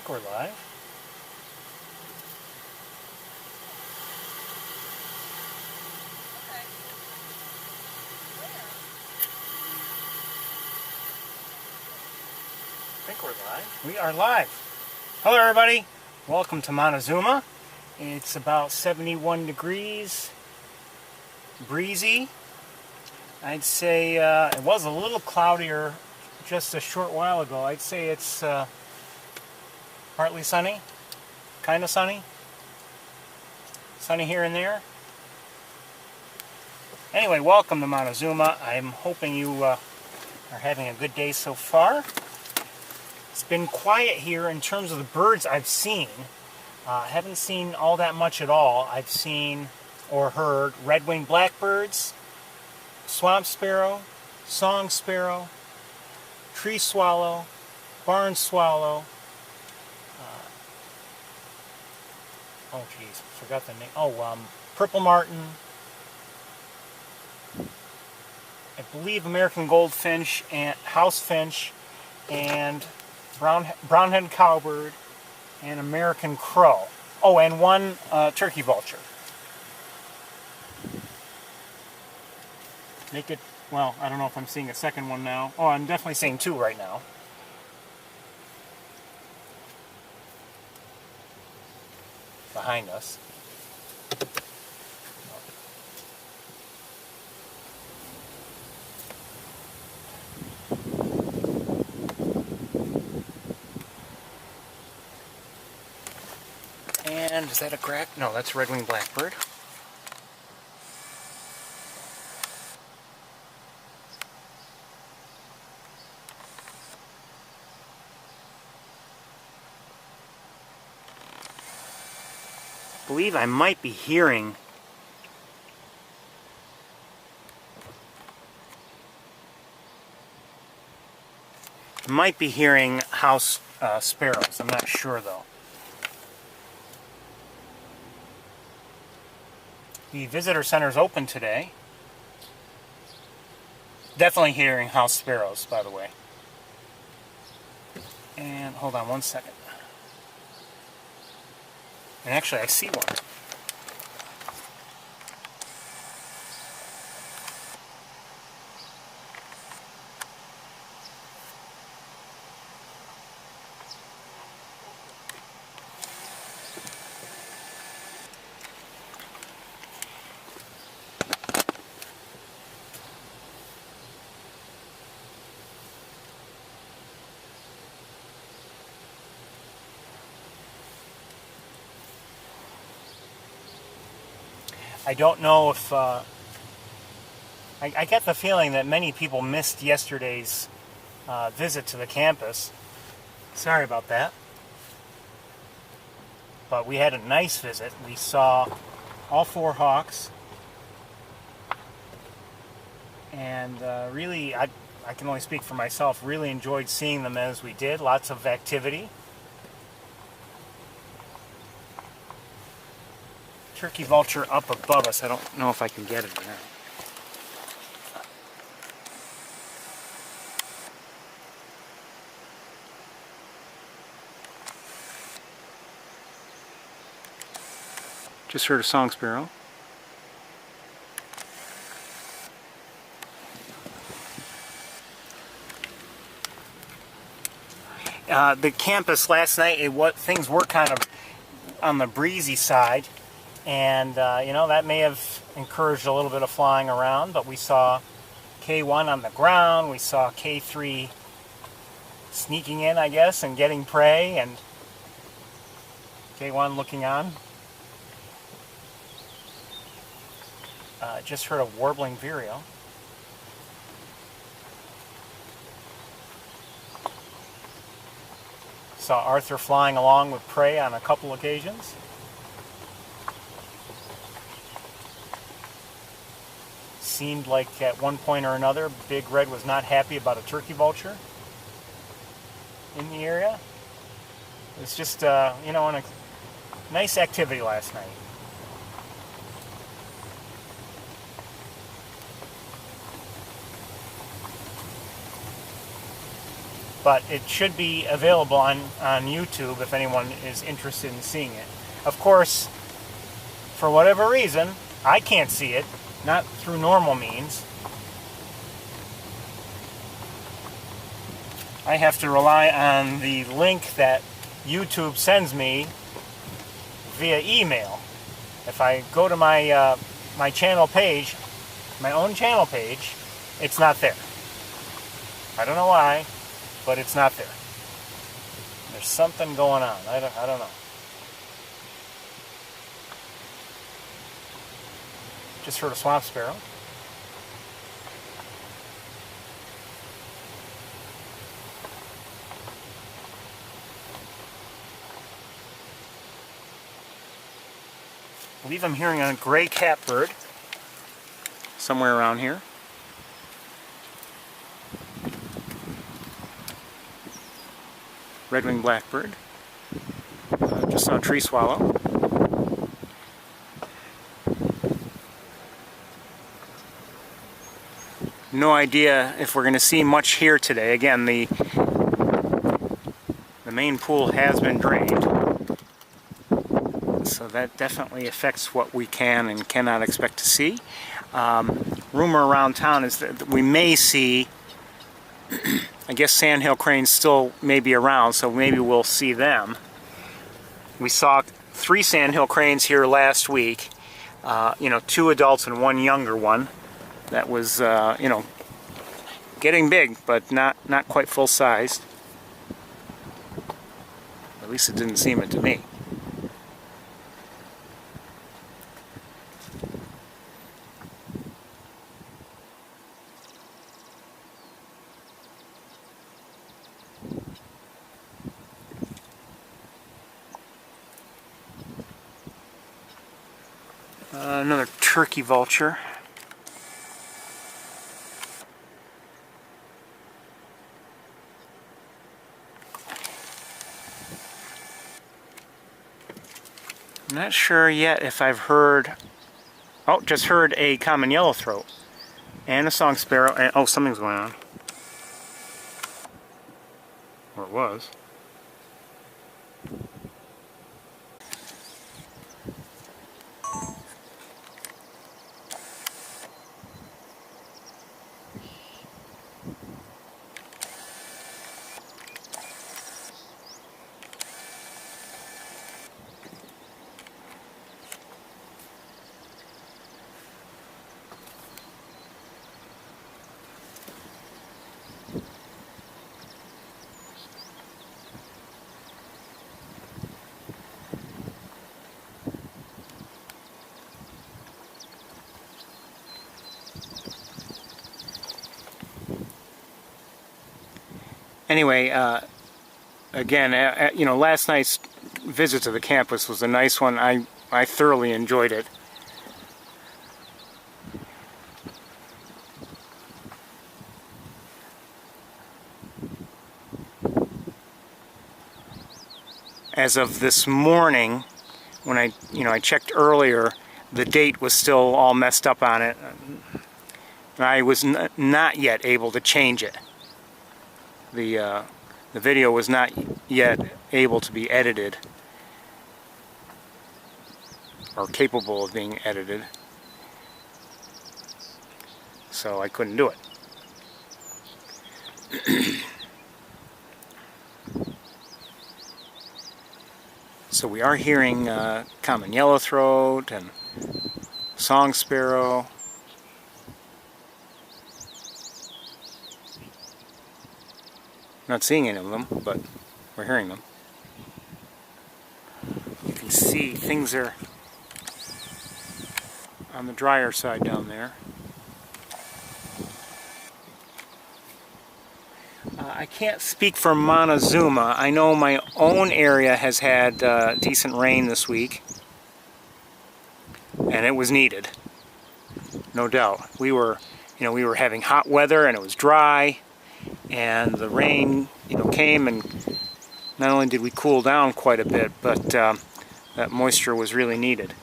think we're live. Okay. Where? I think we're live. We are live. Hello everybody. Welcome to Montezuma. It's about 71 degrees. Breezy. I'd say it was a little cloudier just a short while ago. I'd say it's partly sunny. Kind of sunny. Sunny here and there. Anyway, welcome to Montezuma. I'm hoping you are having a good day so far. It's been quiet here in terms of the birds I've seen. I haven't seen all that much at all. I've seen or heard red-winged blackbirds, swamp sparrow, song sparrow, tree swallow, barn swallow. Oh geez, forgot the name. Purple martin. I believe American goldfinch and house finch and brown-headed cowbird and American crow. Oh, and one turkey vulture. Well, I don't know if I'm seeing a second one now. Oh, I'm definitely seeing two right now. Behind us. And is that a crack? No, that's a red-winged blackbird. I believe I might be hearing house sparrows. I'm not sure though. The visitor center is open today. Definitely hearing house sparrows, by the way. And hold on one second. And actually, I see one. I don't know if... I get the feeling that many people missed yesterday's visit to the campus. Sorry about that. But we had a nice visit. We saw all four hawks. And really, I can only speak for myself, really enjoyed seeing them as we did. Lots of activity. Turkey vulture up above us. I don't know if I can get it or not. Just heard a song sparrow. The campus last night, things were kind of on the breezy side. And, that may have encouraged a little bit of flying around, but we saw K1 on the ground, we saw K3 sneaking in, I guess, and getting prey, and K1 looking on. Just heard a warbling vireo. Saw Arthur flying along with prey on a couple occasions. Seemed like at one point or another, Big Red was not happy about a turkey vulture in the area. It was just, a nice activity last night. but it should be available on YouTube if anyone is interested in seeing it. Of course, for whatever reason, I can't see it, not through normal means. I have to rely on the link that YouTube sends me via email. If I go to my my channel page, my own channel page, it's not there. I don't know why, but it's not there. There's something going on. I don't know. Just heard a swamp sparrow. I believe I'm hearing a gray catbird somewhere around here. Red-winged blackbird. Just saw a tree swallow. No idea if we're going to see much here today. Again, the main pool has been drained, so that definitely affects what we can and cannot expect to see. Rumor around town is that we may see, I guess sandhill cranes still may be around, so maybe we'll see them. We saw 3 sandhill cranes here last week, 2 adults and 1 younger one. That was, getting big, but not quite full-sized. At least it didn't seem it to me. Another turkey vulture. I'm not sure yet if I've heard, just heard a common yellowthroat and a song sparrow, and something's going on. Or it was. Anyway, again, last night's visit to the campus was a nice one. I thoroughly enjoyed it. As of this morning, when I checked earlier, the date was still all messed up on it. I was not yet able to change it. The video was not yet able to be edited or capable of being edited, so I couldn't do it. So we are hearing common yellowthroat and song sparrow. Not seeing any of them, but we're hearing them. You can see things are on the drier side down there. I can't speak for Montezuma. I know my own area has had decent rain this week, and it was needed, no doubt. We were having hot weather, and it was dry. And the rain, came, and not only did we cool down quite a bit, but that moisture was really needed.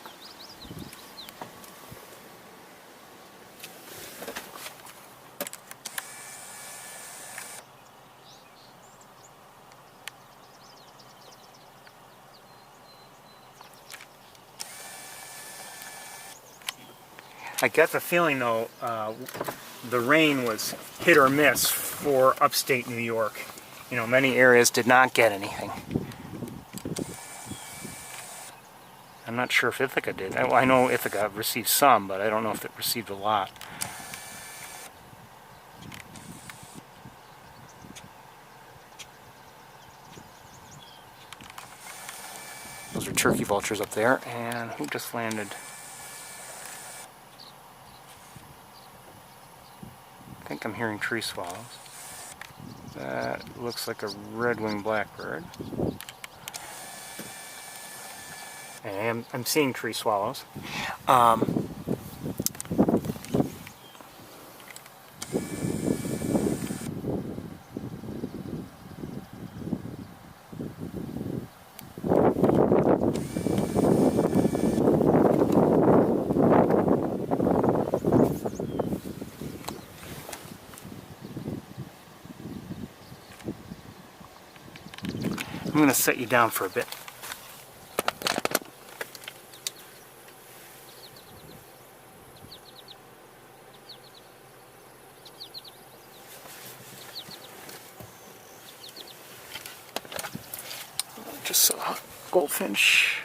I get the feeling though, the rain was hit or miss for upstate New York. You know, many areas did not get anything. I'm not sure if Ithaca did. I know Ithaca received some, but I don't know if it received a lot. Those are turkey vultures up there, and who just landed? I think I'm hearing tree swallows. That looks like a red-winged blackbird. And I'm seeing tree swallows. I'm going to set you down for a bit. Just saw a goldfinch.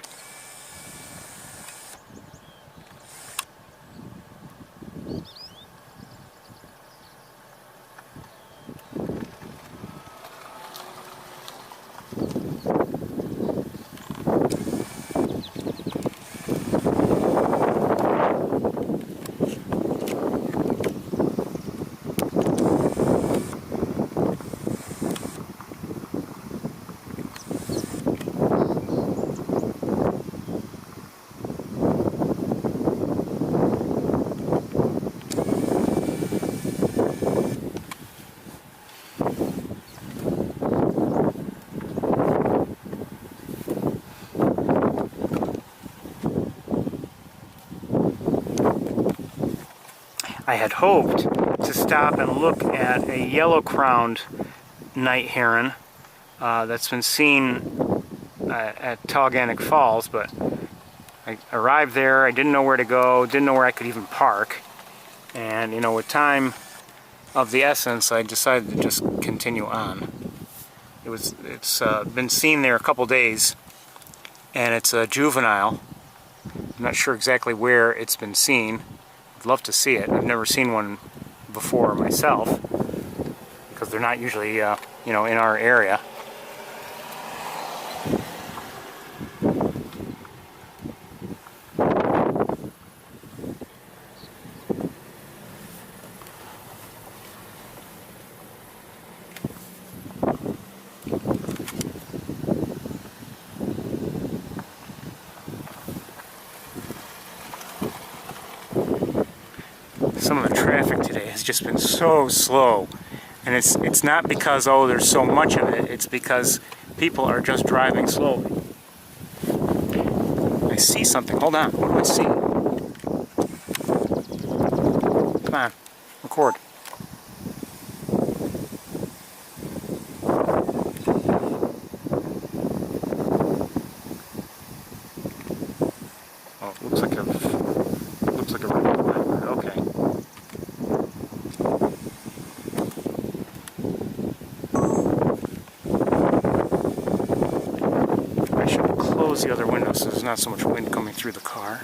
I had hoped to stop and look at a yellow-crowned night heron that's been seen at Tallganic Falls, but I arrived there, I didn't know where to go, didn't know where I could even park, and you know, with time of the essence, I decided to just continue on. It's been seen there a couple days, and it's a juvenile. I'm not sure exactly where it's been seen. I'd love to see it. I've never seen one before myself, because they're not usually, you know, in our area. Some of the traffic today has just been so slow, and it's not because, oh, there's so much of it, it's because people are just driving slowly. I see something. Hold on. What do I see? Come on. Record. Oh, it looks like a blackbird. Okay. I should close the other window so there's not so much wind coming through the car.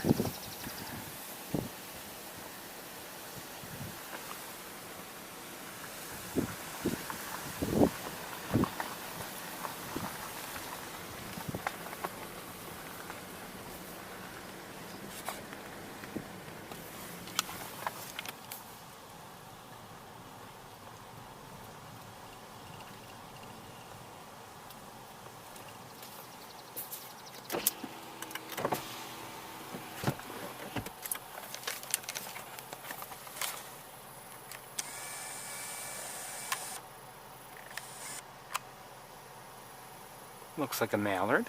Looks like a mallard.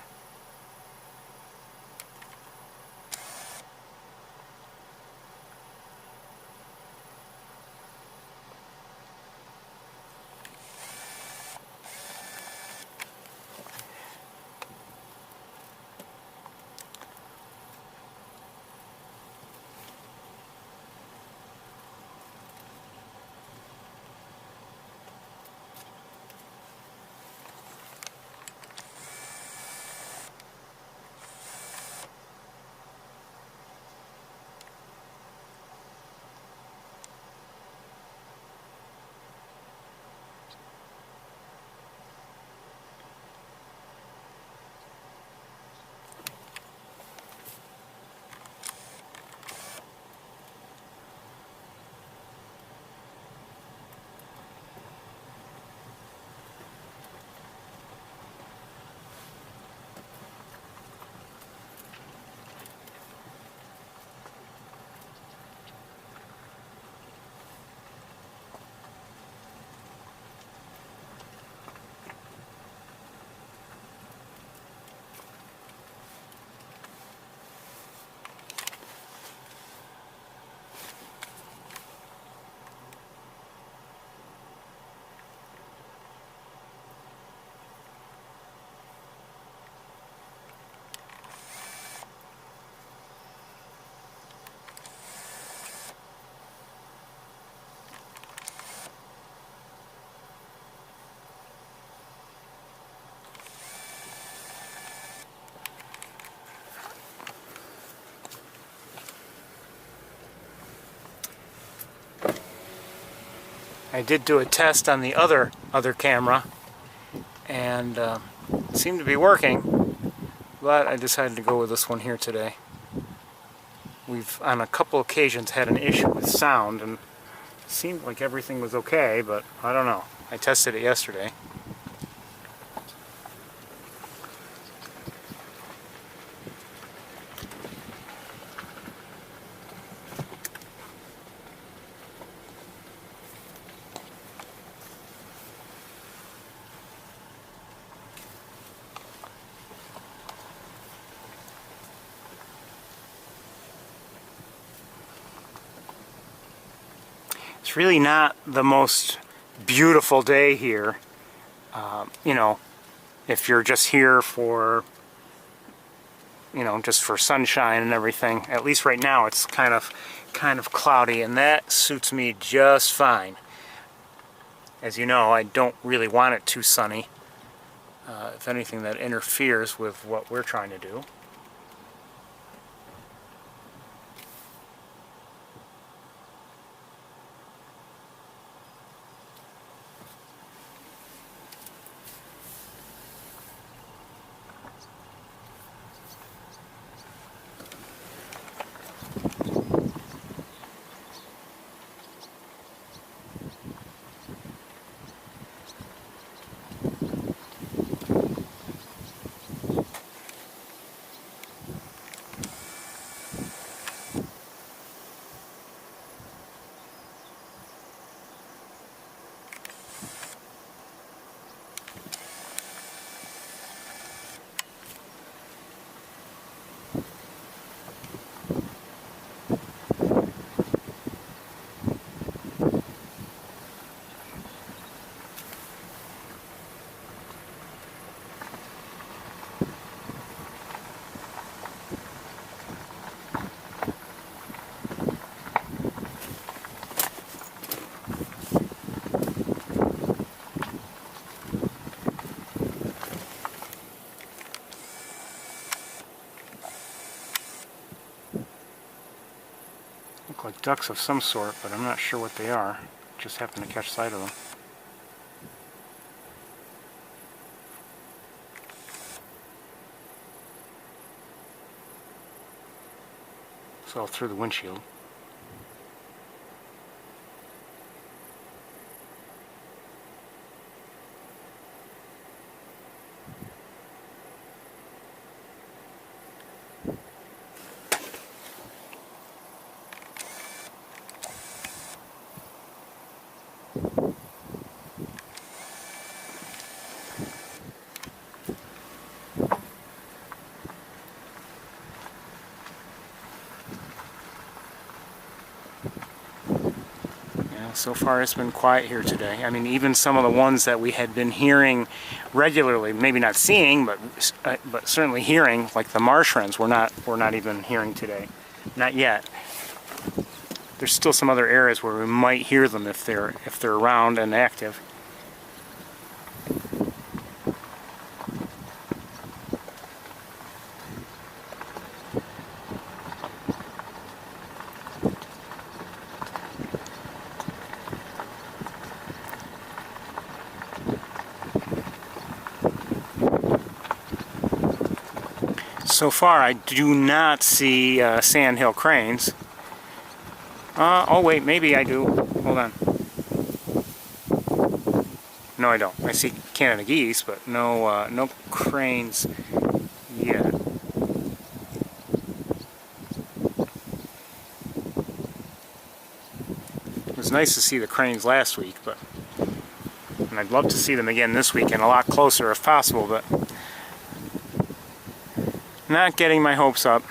I did do a test on the other camera, and it seemed to be working, but I decided to go with this one here today. We've on a couple occasions had an issue with sound, and it seemed like everything was okay, but I don't know. I tested it yesterday. It's really not the most beautiful day here. You know, if you're just here for, you know, just for sunshine and everything. At least right now it's kind of cloudy, and that suits me just fine. As you know, I don't really want it too sunny. If anything, that interferes with what we're trying to do. Look like ducks of some sort, but I'm not sure what they are. Just happened to catch sight of them. Saw through the windshield. So far it's been quiet here today. I mean, even some of the ones that we had been hearing regularly, maybe not seeing, but certainly hearing, like the marsh wrens, we're not even hearing today. Not yet. There's still some other areas where we might hear them if they're around and active. So far, I do not see sandhill cranes. Oh wait, maybe I do. Hold on. No, I don't. I see Canada geese, but no, no cranes yet. It was nice to see the cranes last week, and I'd love to see them again this week and a lot closer if possible, but not getting my hopes up.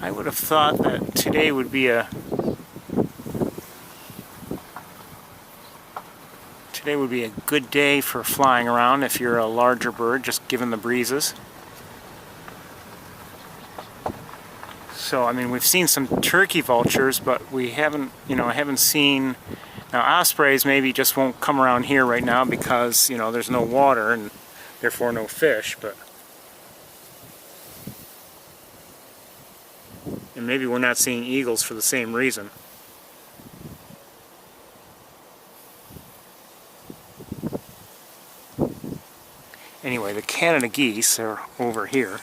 I would have thought that today would be a good day for flying around if you're a larger bird, just given the breezes. So, I mean, we've seen some turkey vultures, but we haven't, I haven't seen Now ospreys maybe just won't come around here right now because, you know, there's no water and therefore no fish, but and maybe we're not seeing eagles for the same reason. Anyway, the Canada geese are over here.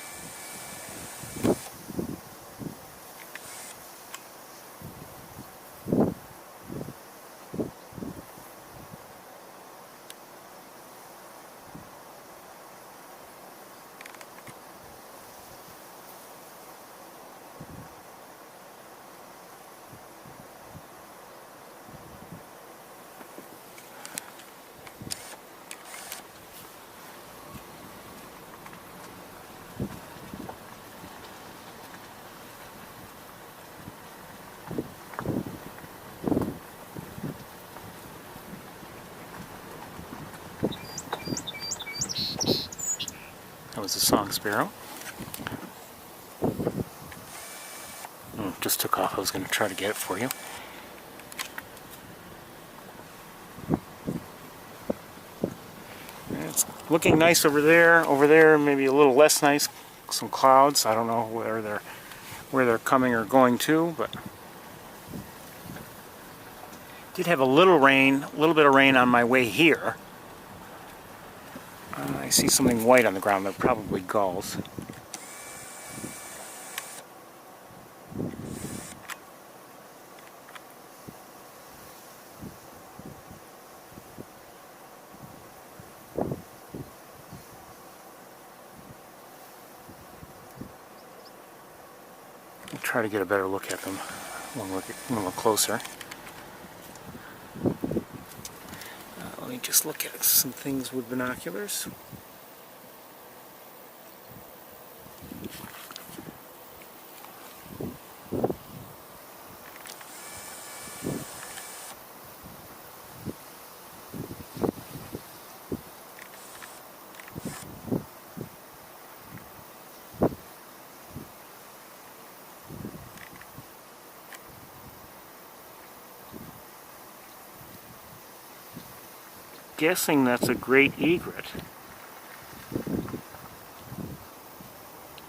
That was a song sparrow. Oh, just took off. I was going to try to get it for you. It's looking nice over there. Over there, maybe a little less nice. Some clouds. I don't know where they're coming or going to, but did have a little bit of rain on my way here. I see something white on the ground. They're probably gulls. I'll try to get a better look at them when we're closer. Let me just look at some things with binoculars. Guessing that's a great egret.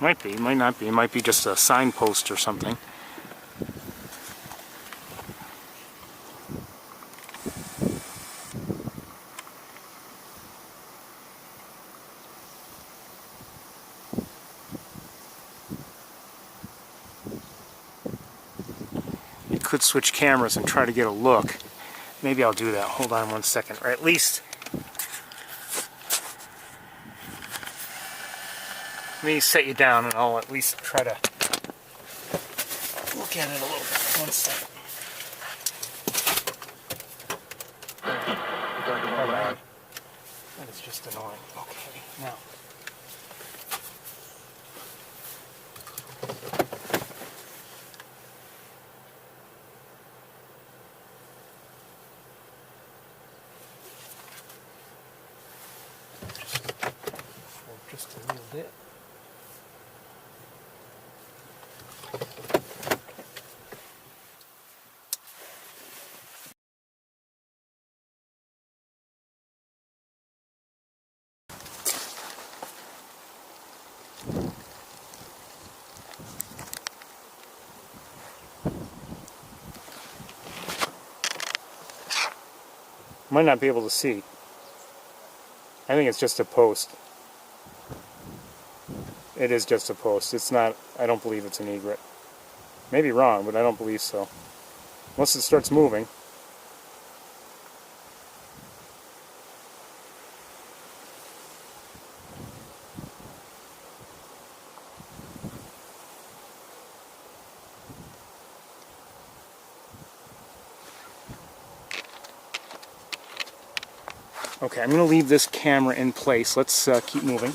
Might be, might not be. It might be just a signpost or something. You could switch cameras and try to get a look. Maybe I'll do that. Hold on one second. Or at least, let me set you down and I'll at least try to look at it a little bit. One second. That is just annoying. Okay, now. Just a little bit. Might not be able to see. I think it's just a post. It is just a post. It's not, I don't believe it's an egret. Maybe wrong, but I don't believe so. Once it starts moving. Okay, I'm going to leave this camera in place. Let's keep moving.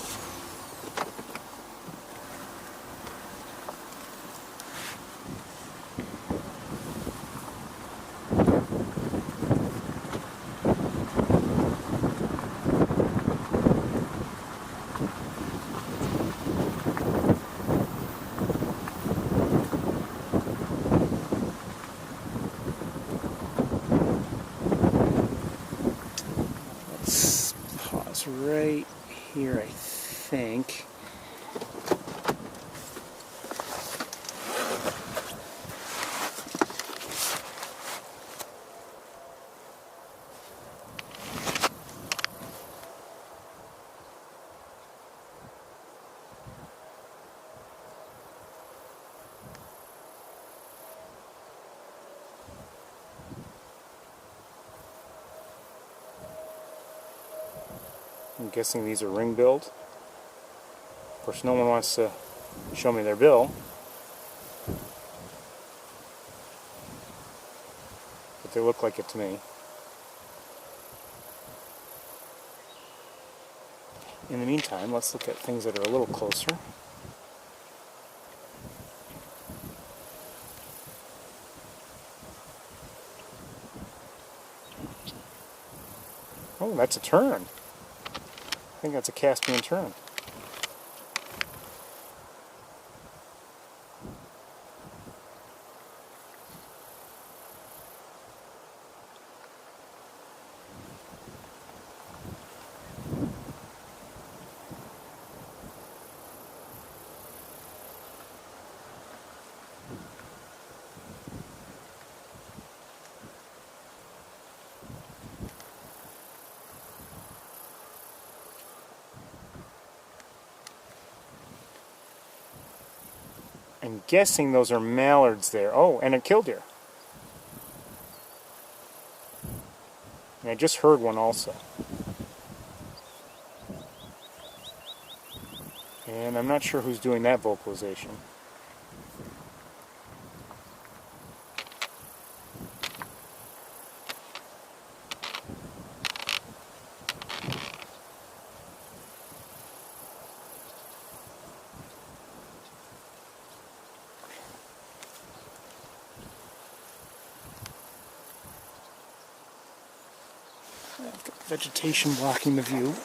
right here, I think. I'm guessing these are ring-billed. Of course, no one wants to show me their bill. But they look like it to me. In the meantime, let's look at things that are a little closer. Oh, that's a tern. I think that's a Caspian tern. I'm guessing those are mallards there. Oh, and a killdeer. And I just heard one also. And I'm not sure who's doing that vocalization. Vegetation blocking the view.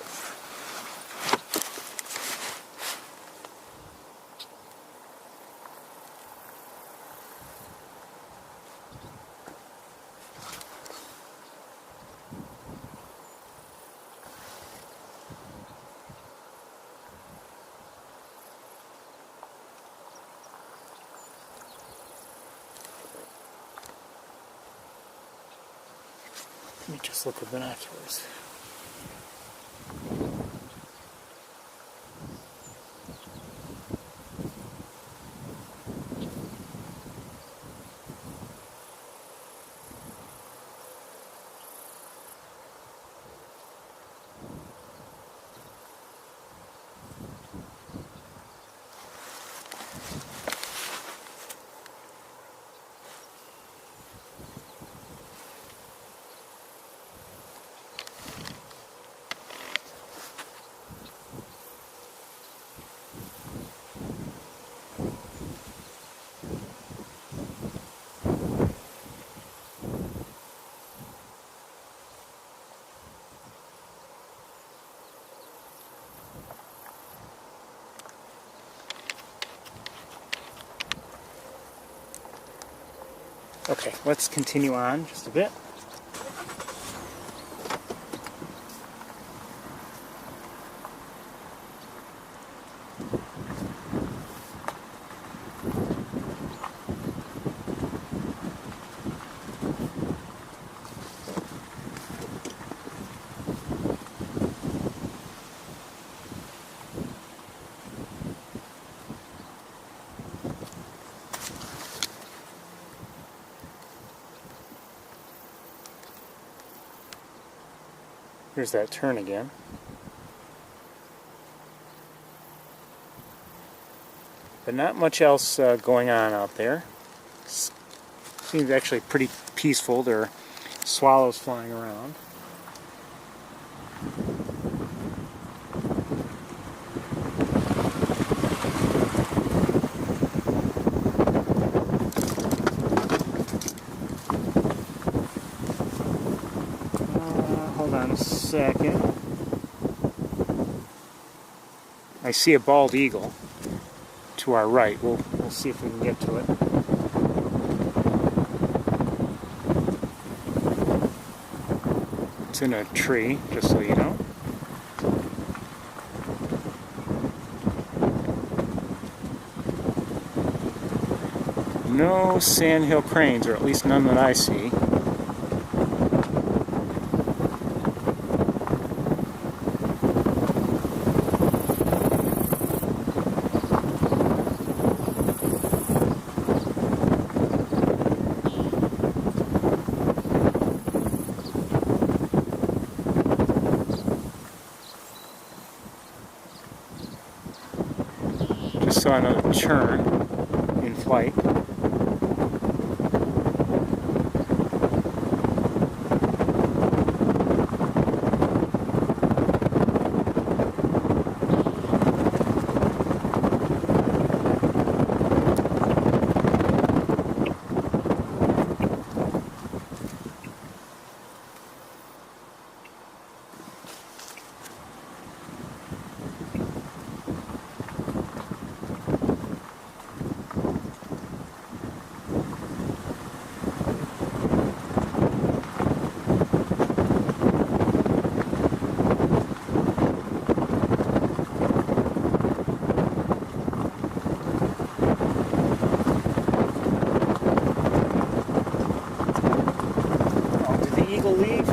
Let me just look with binoculars. Okay, let's continue on just a bit. Here's that tern again. But not much else going on out there. Seems actually pretty peaceful. There are swallows flying around. Hold on a second. I see a bald eagle to our right. We'll see if we can get to it. It's in a tree, just so you know. No sandhill cranes, or at least none that I see. Just saw another tern in flight. Eagle leave?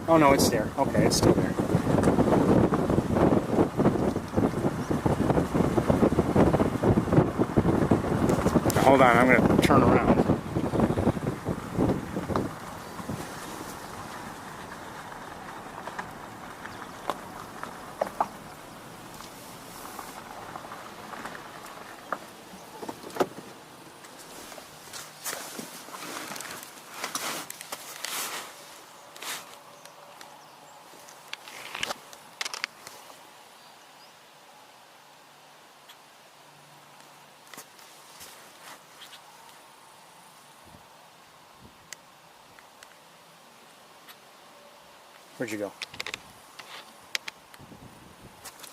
Oh no, it's there. Okay, it's still there. Now, hold on, I'm going to turn around. Where'd you go?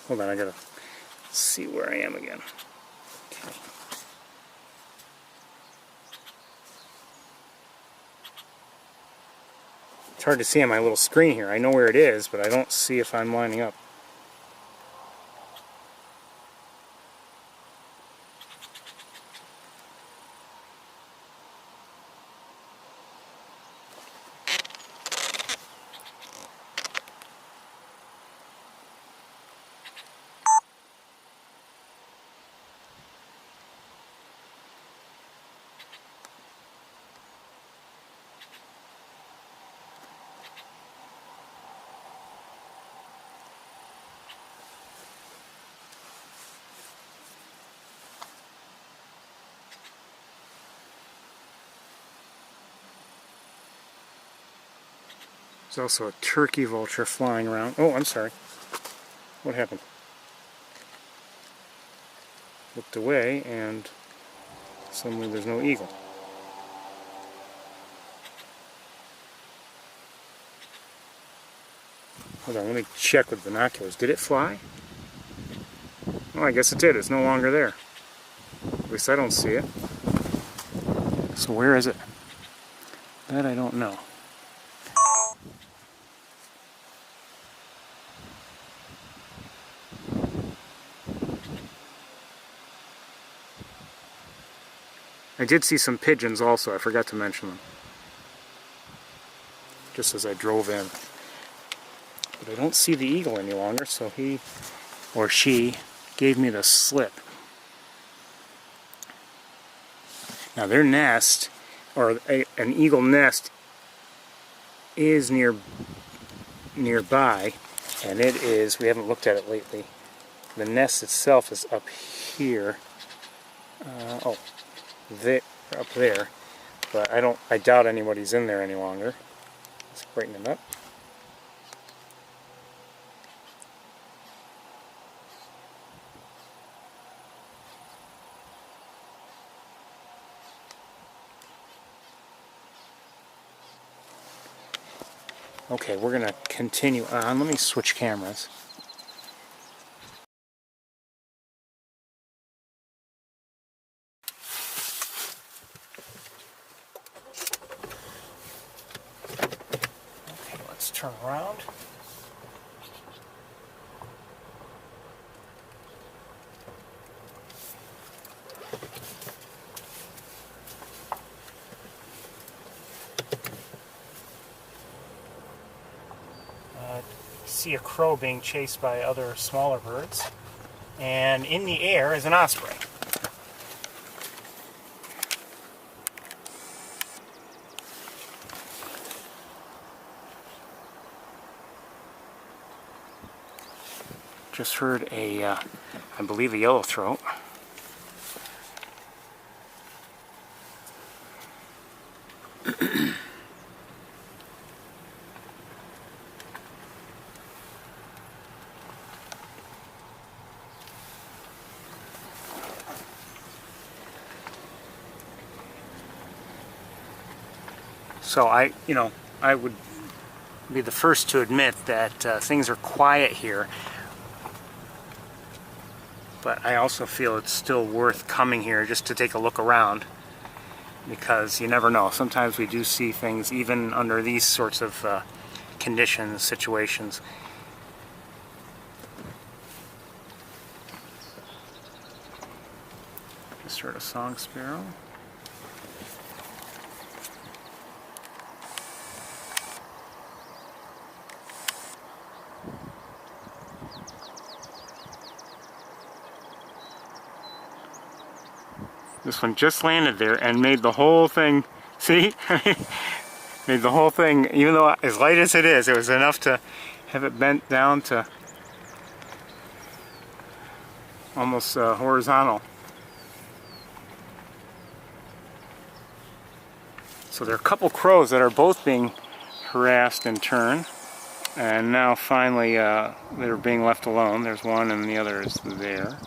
Hold on, I gotta see where I am again. Okay. It's hard to see on my little screen here. I know where it is, but I don't see if I'm lining up. There's also a turkey vulture flying around. Oh, I'm sorry. What happened? Looked away and suddenly there's no eagle. Hold on, let me check with binoculars. Did it fly? Oh, I guess it did. It's no longer there. At least I don't see it. So where is it? That I don't know. I did see some pigeons also. I forgot to mention them. Just as I drove in. But I don't see the eagle any longer, so he or she gave me the slip. Now their nest, or an eagle nest, is nearby, and it is, we haven't looked at it lately. The nest itself is up here. Up there, but I doubt anybody's in there any longer. Let's brighten it up. Okay, we're gonna continue on. Let me switch cameras. Turn around. see a crow being chased by other smaller birds. And in the air is an osprey. Just heard I believe a yellowthroat. So I would be the first to admit that things are quiet here, but I also feel it's still worth coming here just to take a look around, because you never know. Sometimes we do see things even under these sorts of conditions, situations. Just heard a song sparrow. This one just landed there and made the whole thing, see? Made the whole thing, even though as light as it is, it was enough to have it bent down to almost horizontal. So there are a couple crows that are both being harassed in turn, and now finally they're being left alone. There's one and the other is there.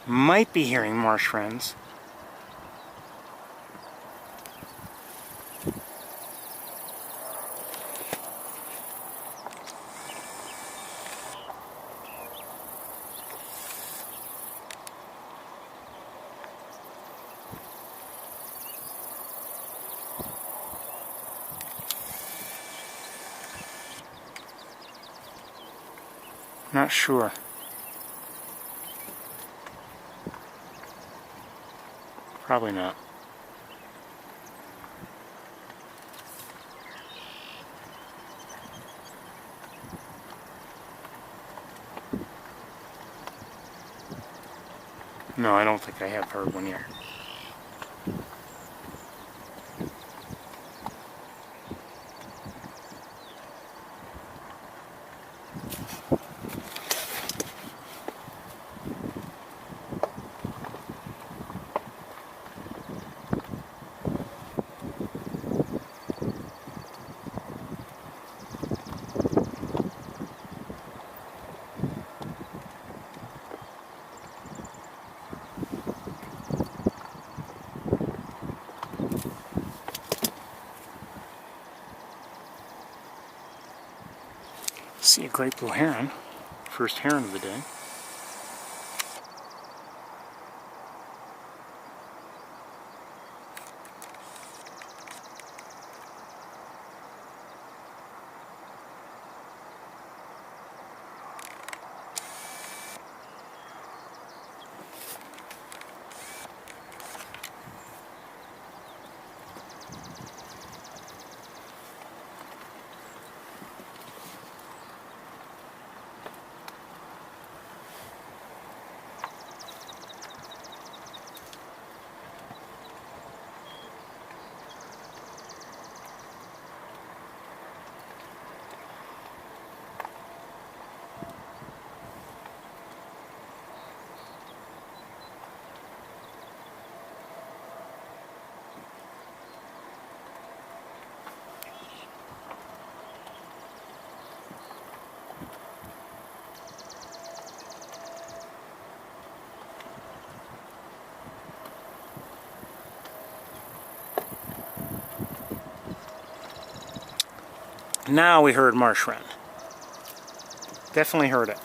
Might be hearing marsh wrens. Not sure. Probably not. No, I don't think I have heard one here. See a great blue heron, first heron of the day. Now we heard marsh wren. Definitely heard it.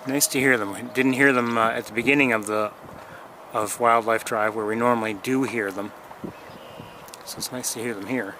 Nice to hear them. We didn't hear them at the beginning of Wildlife Drive, where we normally do hear them. So it's nice to hear them here.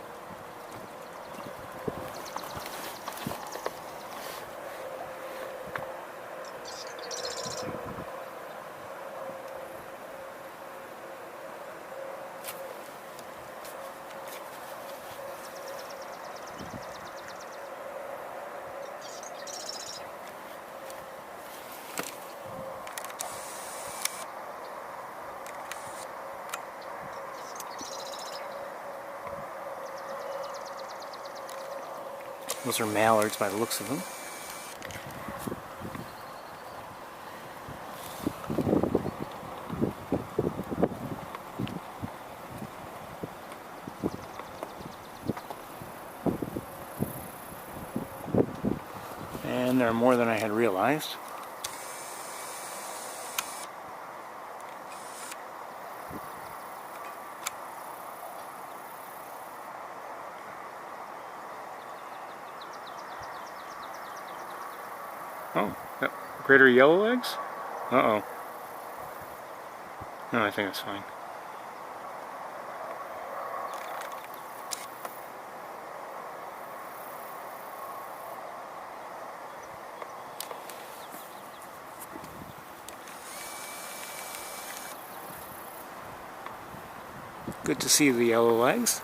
Those are mallards by the looks of them. And there are more than I had realized. Oh, greater yellowlegs? Uh-oh. No, I think it's fine. Good to see the yellowlegs.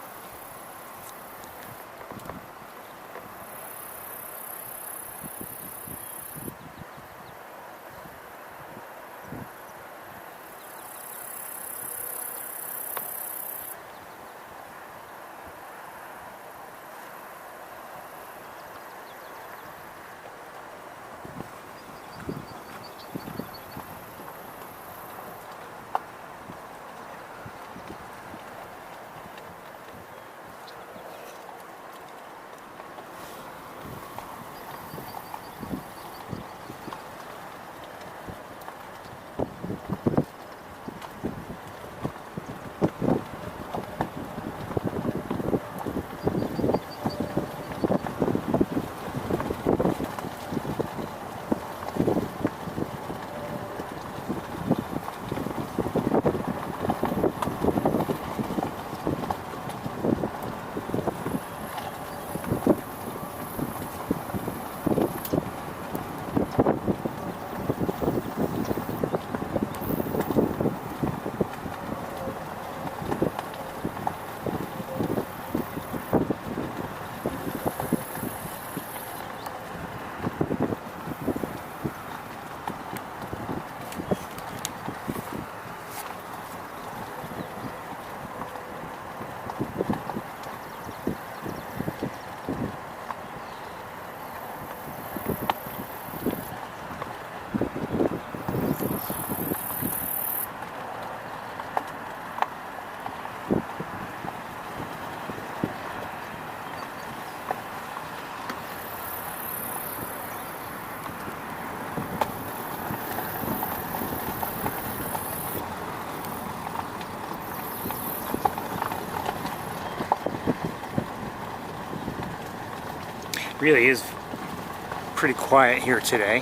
Really is pretty quiet here today.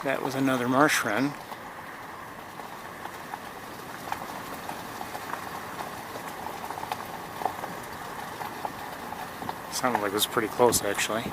That was another marsh wren. Sounded like it was pretty close, actually.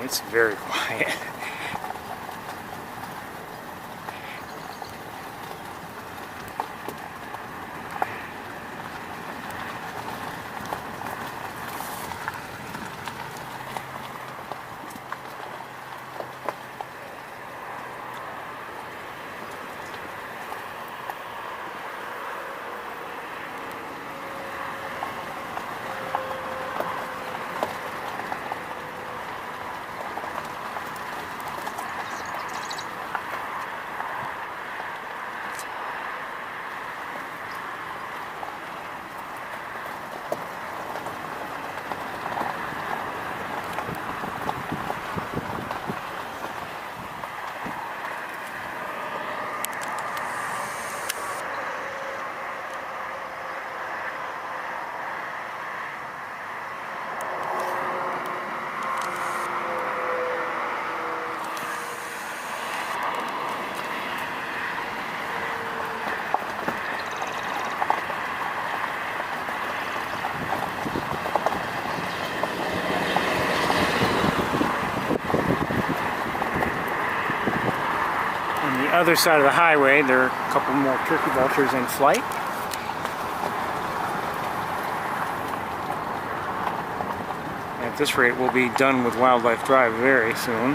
It's very quiet. Other side of the highway, there are a couple more turkey vultures in flight. At this rate, we'll be done with Wildlife Drive very soon.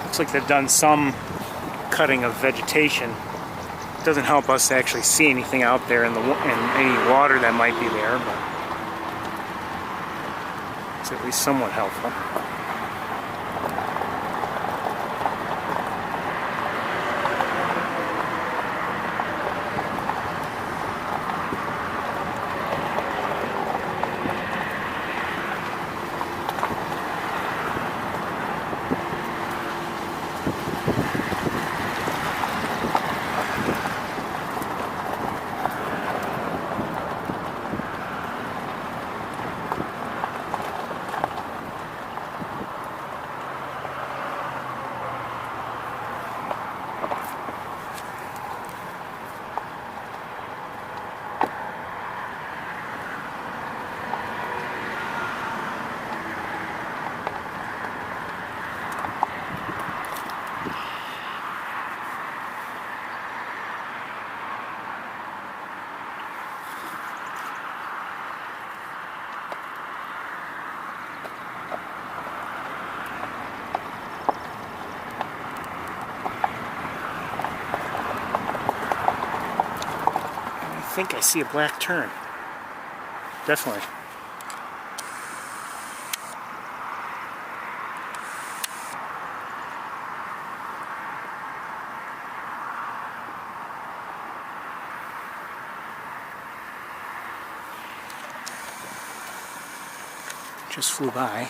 Looks like they've done some cutting of vegetation. Doesn't help us to actually see anything out there in any water that might be there, but it's at least somewhat helpful. I think I see a black tern. Definitely. just flew by.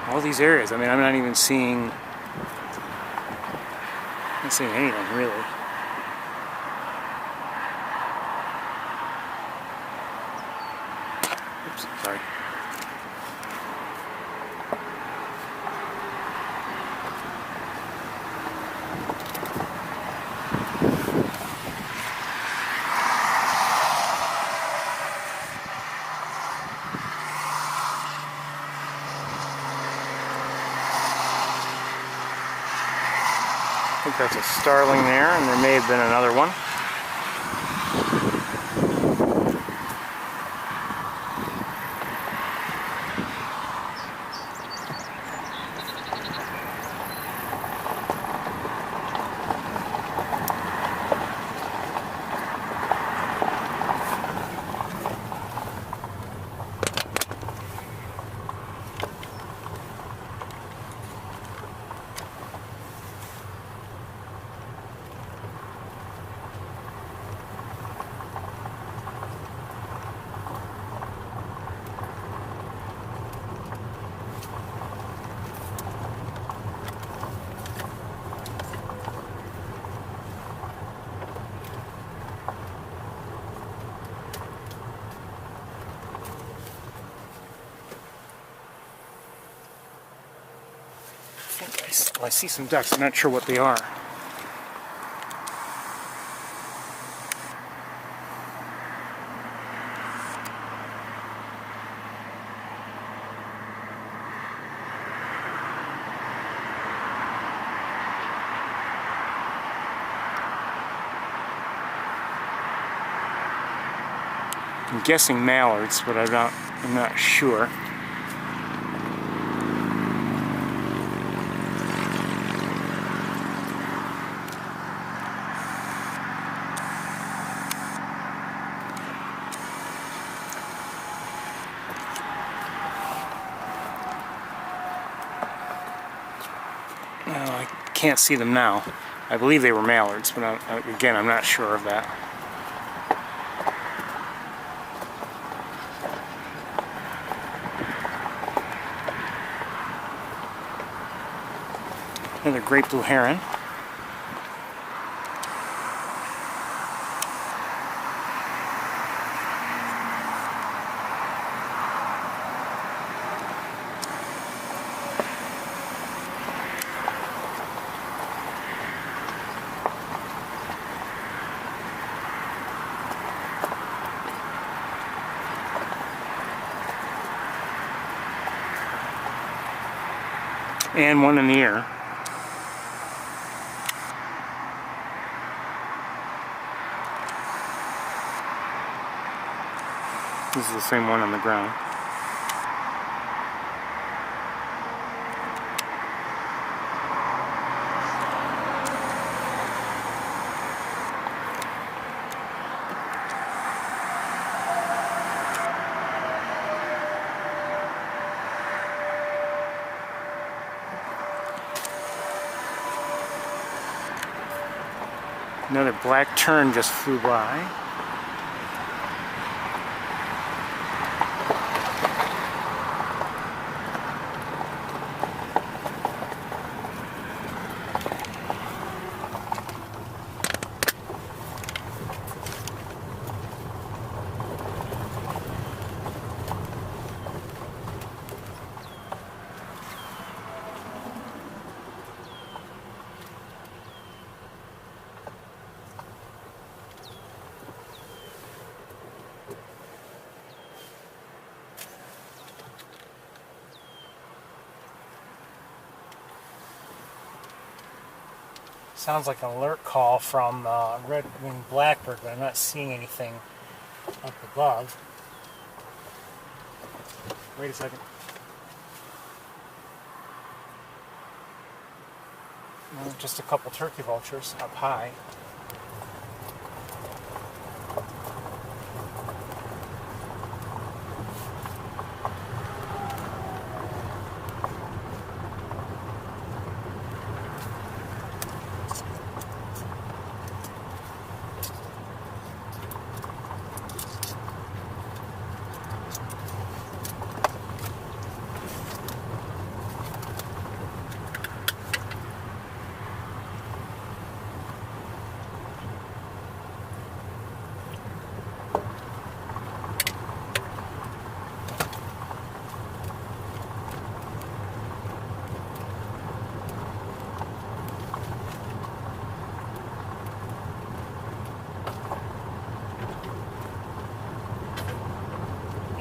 All these areas, I mean, I'm not even seeing, anything really. Oops, sorry. I think that's a starling there, and there may have been another one. I see some ducks, I'm not sure what they are. I'm guessing mallards, but I'm not sure. Well, I can't see them now. I believe they were mallards, but again, I'm not sure of that. Another great blue heron. And one in the air. This is the same one on the ground. Another black tern just flew by. Sounds like an alert call from red-winged blackbird, but I'm not seeing anything up above. Wait a second. No, just a couple turkey vultures up high.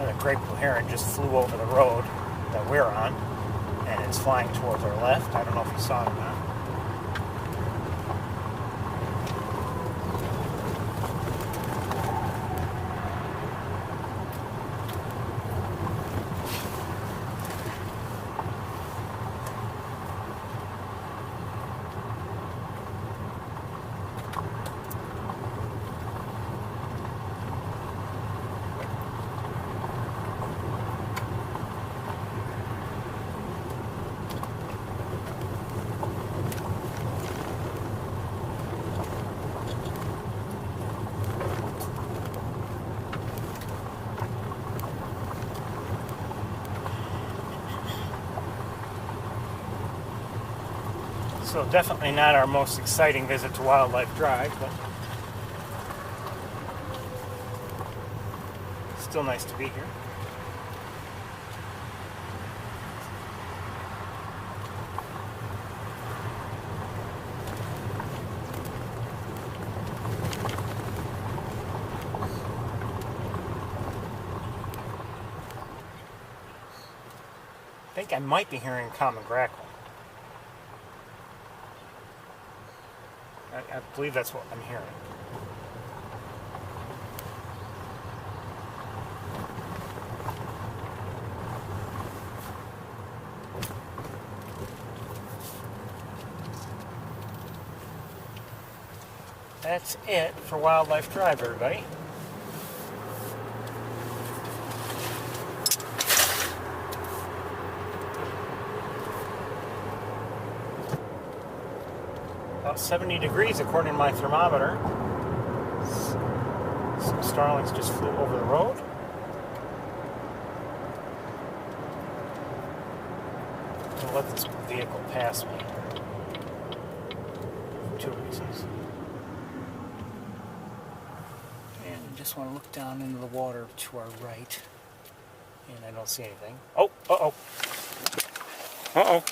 The great blue heron just flew over the road that we're on, and it's flying towards our left. I don't know if you saw it or not. So definitely not our most exciting visit to Wildlife Drive, but still nice to be here. I think I might be hearing common grackle. I believe that's what I'm hearing. That's it for Wildlife Drive, everybody. About 70 degrees according to my thermometer. Some starlings just flew over the road. I'll let this vehicle pass me for 2 reasons. And I just want to look down into the water to our right. And I don't see anything. Oh, uh-oh. Uh-oh.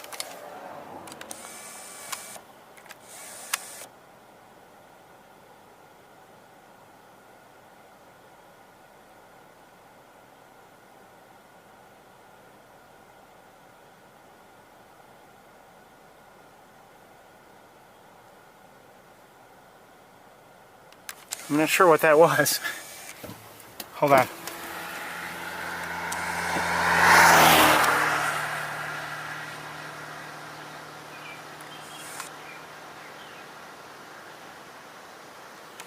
I'm not sure what that was. Hold on.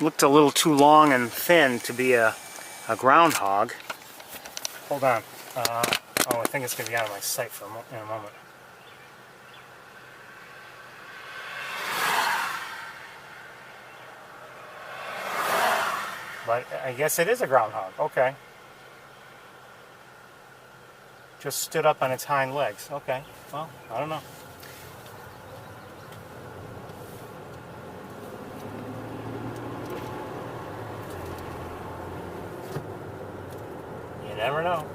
Looked a little too long and thin to be a groundhog. Hold on. Oh, I think it's going to be out of my sight in a moment. But I guess it is a groundhog. Okay. Just stood up on its hind legs. Okay. Well, I don't know. You never know.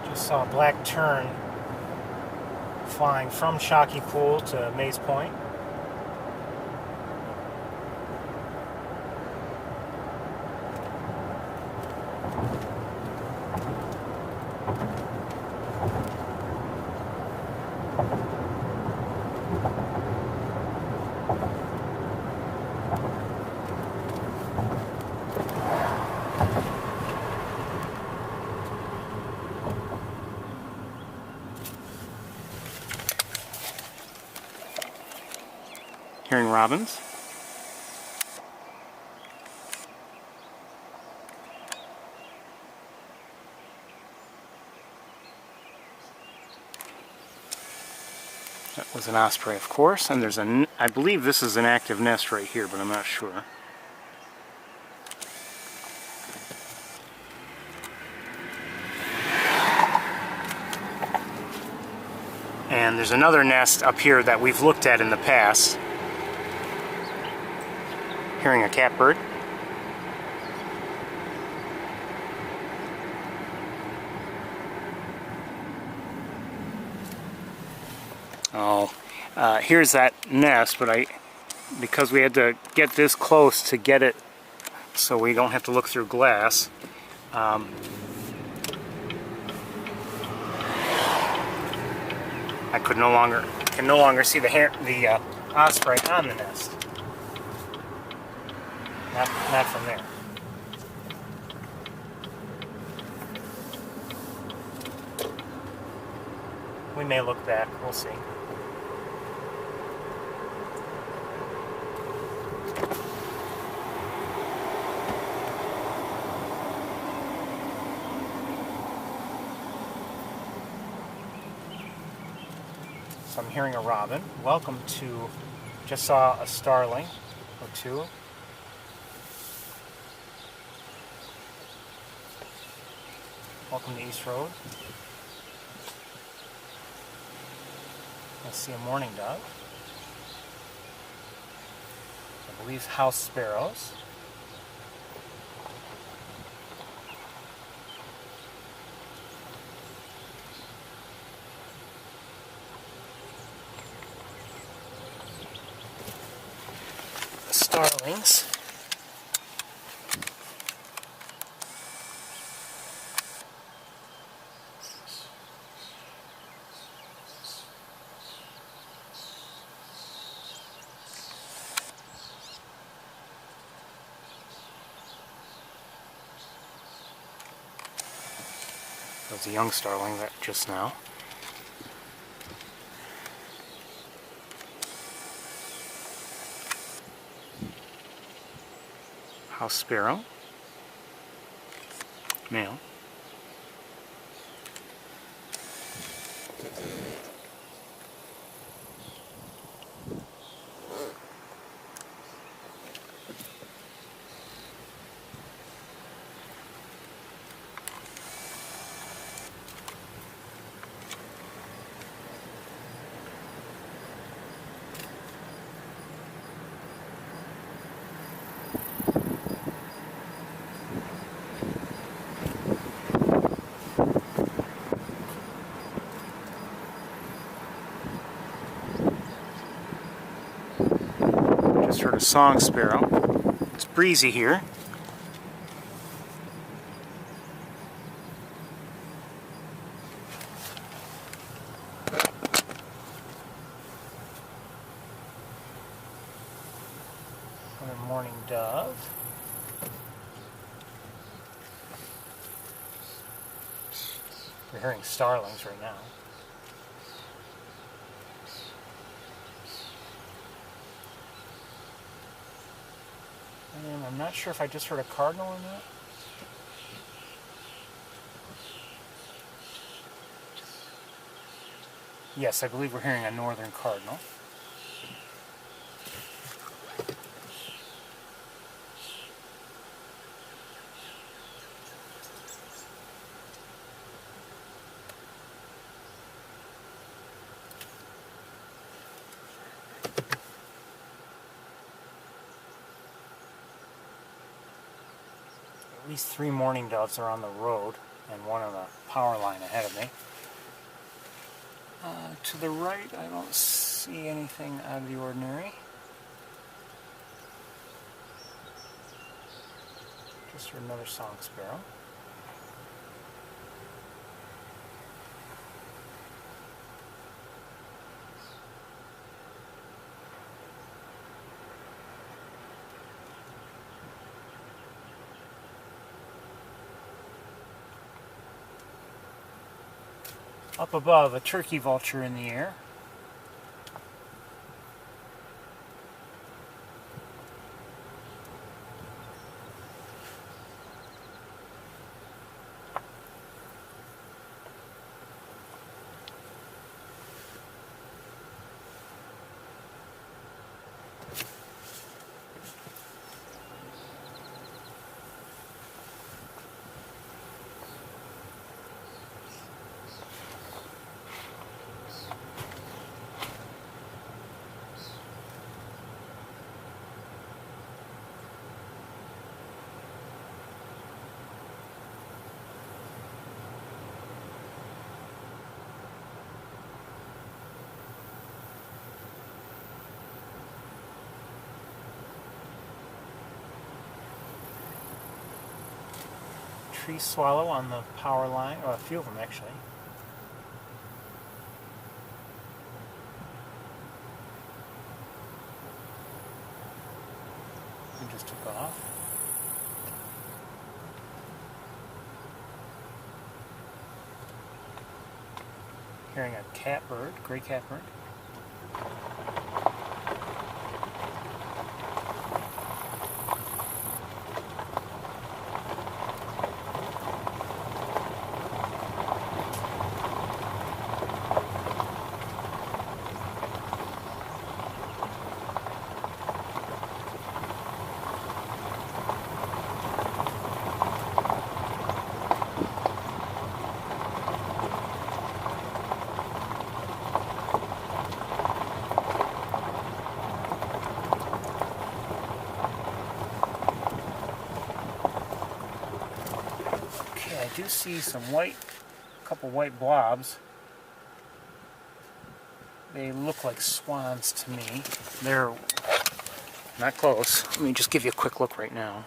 Just saw a black tern flying from Shockey Pool to Maze Point. Hearing robins. That was an osprey, of course, and there's I believe this is an active nest right here, but I'm not sure. And there's another nest up here that we've looked at in the past. Hearing a catbird. Oh, here's that nest, but because we had to get this close to get it so we don't have to look through glass, I can no longer see the osprey on the nest. Not from there. We may look back, we'll see. So I'm hearing a robin. Welcome to, just saw a starling or two. Welcome to East Road. I see a mourning dove. I believe house sparrows. Starlings. That was a young starling that just now. House sparrow. Male. Just heard a song sparrow. It's breezy here. Another mourning dove. We're hearing starlings right now. And I'm not sure if I just heard a cardinal or not. Yes, I believe we're hearing a northern cardinal. At least 3 mourning doves are on the road. and one on the power line ahead of me. To the right, I don't see anything out of the ordinary. Just another song sparrow. Up above, a turkey vulture in the air. Tree swallow on the power line, or a few of them actually. He just took off. Hearing a catbird, gray catbird. I do see some white, a couple white blobs. They look like swans to me. They're not close. Let me just give you a quick look right now.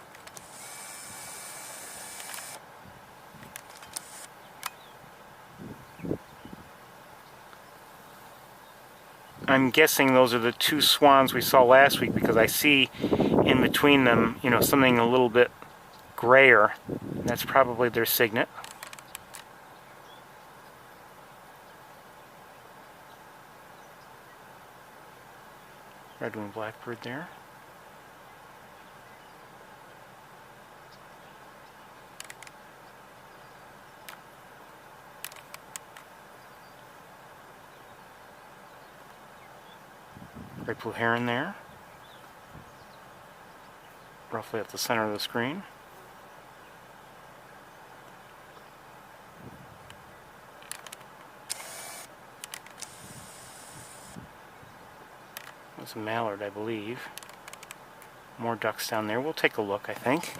I'm guessing those are the two swans we saw last week because I see in between them, you know, something a little bit grayer. That's probably their signet. Red-winged blackbird there. Great blue heron there. Roughly at the center of the screen. That's a mallard, I believe. More ducks down there. We'll take a look, I think.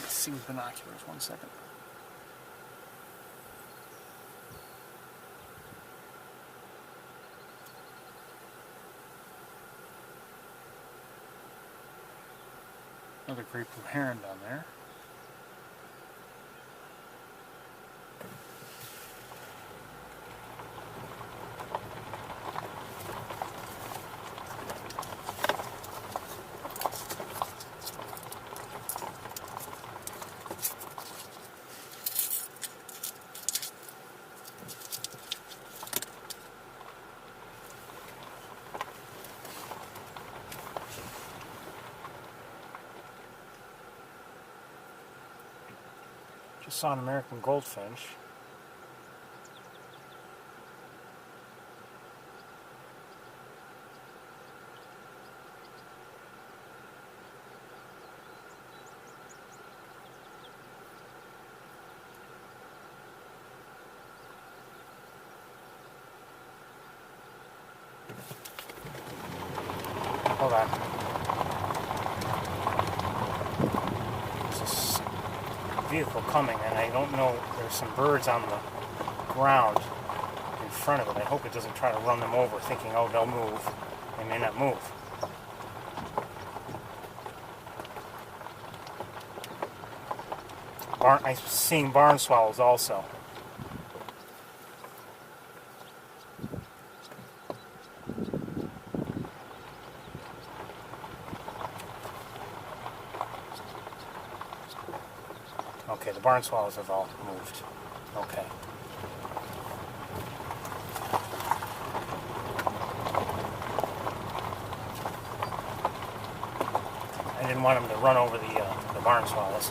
See with binoculars. 1 second. Another great blue heron down there. saw an American goldfinch. Hold on. There's this vehicle coming, and I don't know. There's some birds on the ground in front of it. I hope it doesn't try to run them over, thinking, oh, they'll move. They may not move. I'm seeing barn swallows also. Okay, the barn swallows have all moved. Okay. I didn't want them to run over the barn swallows.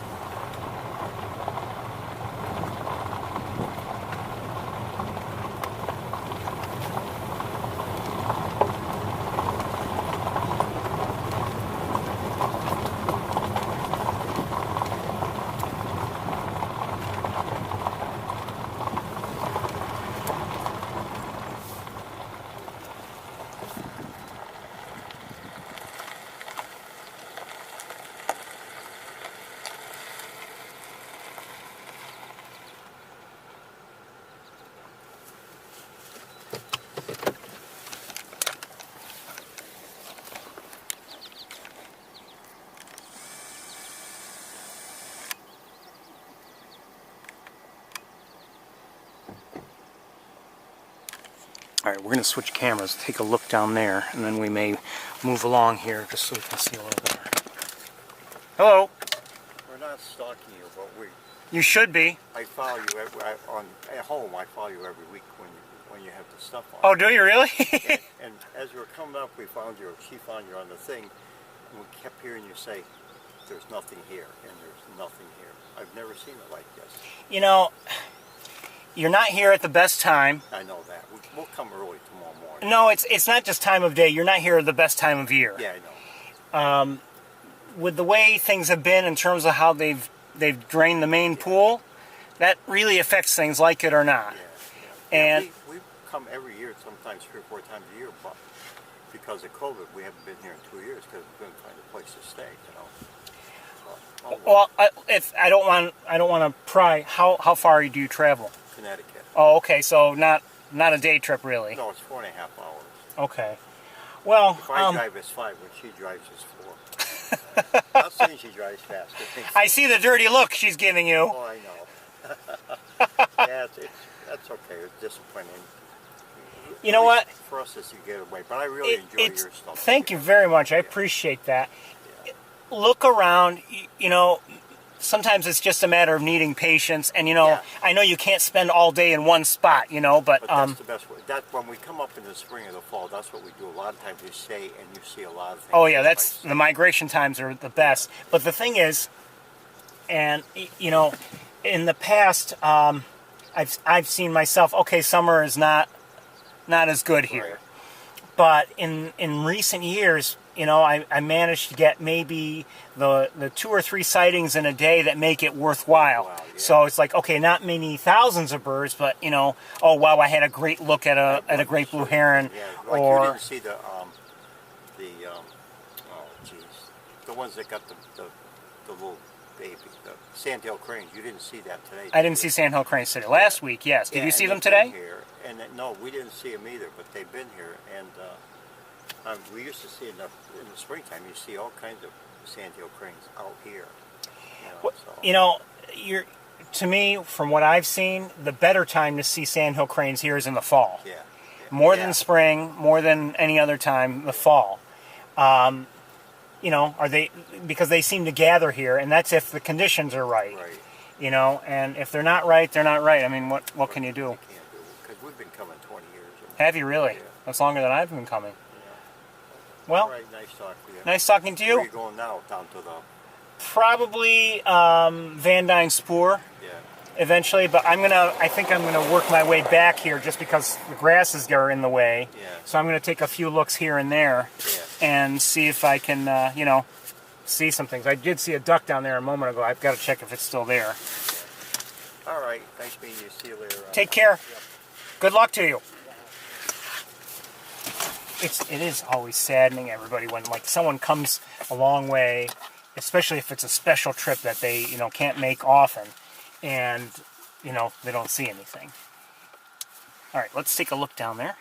Alright, we're going to switch cameras, take a look down there, and then we may move along here just so we can see a little better. Hello! We're not stalking you, but You should be. I follow you at home. I follow you every week when you have the stuff on. Oh, do you really? and as we were coming up, she found you on the thing, and we kept hearing you say, "There's nothing here," and there's nothing here. I've never seen it like this. You know, you're not here at the best time. I know that. We'll come early tomorrow morning. No, it's not just time of day. You're not here at the best time of year. Yeah, I know. With the way things have been in terms of how they've drained the main pool, that really affects things, like it or not. Yeah. And we come every year, sometimes 3 or 4 times a year, but because of COVID, we haven't been here in 2 years because we couldn't find a place to stay. well, I don't want to pry. How far do you travel? Connecticut. Oh, okay. So not a day trip, really. No, it's 4.5 hours. Okay. Well, if I drive, it's 5. When she drives, it's 4. Not saying she drives fast. I see the dirty look she's giving you. Oh, I know. Yeah, that's okay. It's disappointing. You know what? For us, it's you get away, but I really enjoy your stuff. Thank you very much. I appreciate that. Yeah. Look around. You know, sometimes it's just a matter of needing patience, and I know you can't spend all day in one spot. But that's the best way. When we come up in the spring or the fall, that's what we do. A lot of times you stay and you see a lot of things. Oh yeah, that's the migration times are the best. But the thing is, and in the past, I've seen myself. Okay, summer is not as good here, right. But in recent years, I managed to get maybe the 2 or 3 sightings in a day that make it worthwhile. Wow, yeah. So it's like, okay, not many thousands of birds, but oh wow, I had a great look at a great blue heron. Yeah, like you didn't see the ones that got the little baby, the sandhill cranes. You didn't see that today. I didn't see sandhill cranes today. Last week, yes. Did you see them today? Here, no, we didn't see them either, but they've been here, and we used to see in the springtime. You see all kinds of sandhill cranes out here. To me, from what I've seen, the better time to see sandhill cranes here is in the fall. Yeah. More than spring, more than any other time, the fall. Are they, because they seem to gather here, and that's if the conditions are right. Right. And if they're not right, they're not right. I mean, what can you do? You can't do it, because we've been coming 20 years. Have you really? Yeah. That's longer than I've been coming. Yeah. Well, all right, nice talking to you. Nice talking to you. Where are you going now? Down to Probably Van Dyne spoor Yeah. eventually, but I think I'm gonna work my way back here just because the grasses are in the way. Yeah. So I'm gonna take a few looks here and there and see if I can, see some things. I did see a duck down there a moment ago. I've got to check if it's still there. All right. Nice meeting you. See you later. Take care. Yep. Good luck to you. It is always saddening, everybody, when like someone comes a long way, especially if it's a special trip that they can't make often, and they don't see anything. All right, let's take a look down there.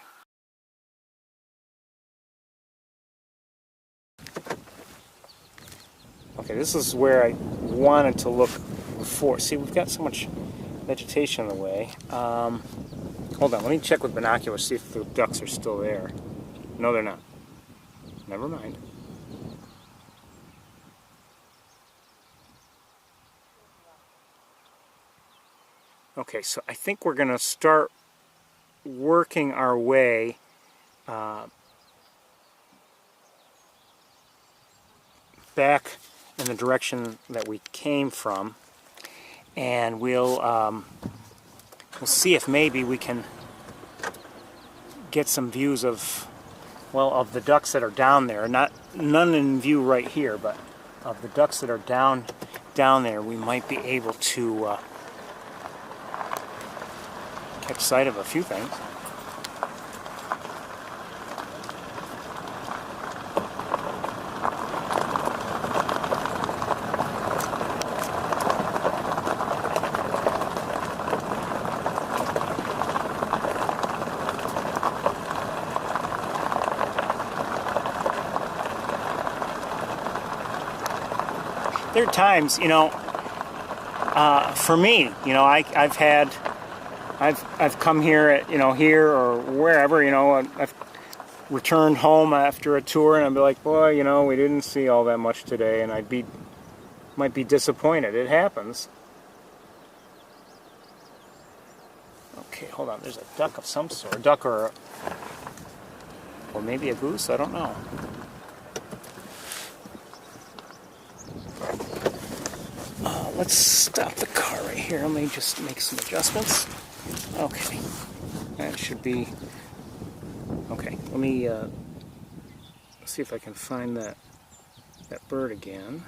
Okay, this is where I wanted to look before. See, we've got so much vegetation in the way. Hold on, let me check with binoculars, see if the ducks are still there. No, they're not. Never mind. Okay, so I think we're going to start working our way back in the direction that we came from, and we'll see if maybe we can get some views of the ducks that are down there. None in view right here, but of the ducks that are down there, we might be able to catch sight of a few things. There are times, for me, I've come here at, here or wherever, I've returned home after a tour and I'd be like, boy, we didn't see all that much today, and might be disappointed. It happens. Okay, hold on. There's a duck of some sort. A duck or maybe a goose. I don't know. Let's stop the car right here. Let me just make some adjustments. Okay, that should be okay. Let me see if I can find that bird again.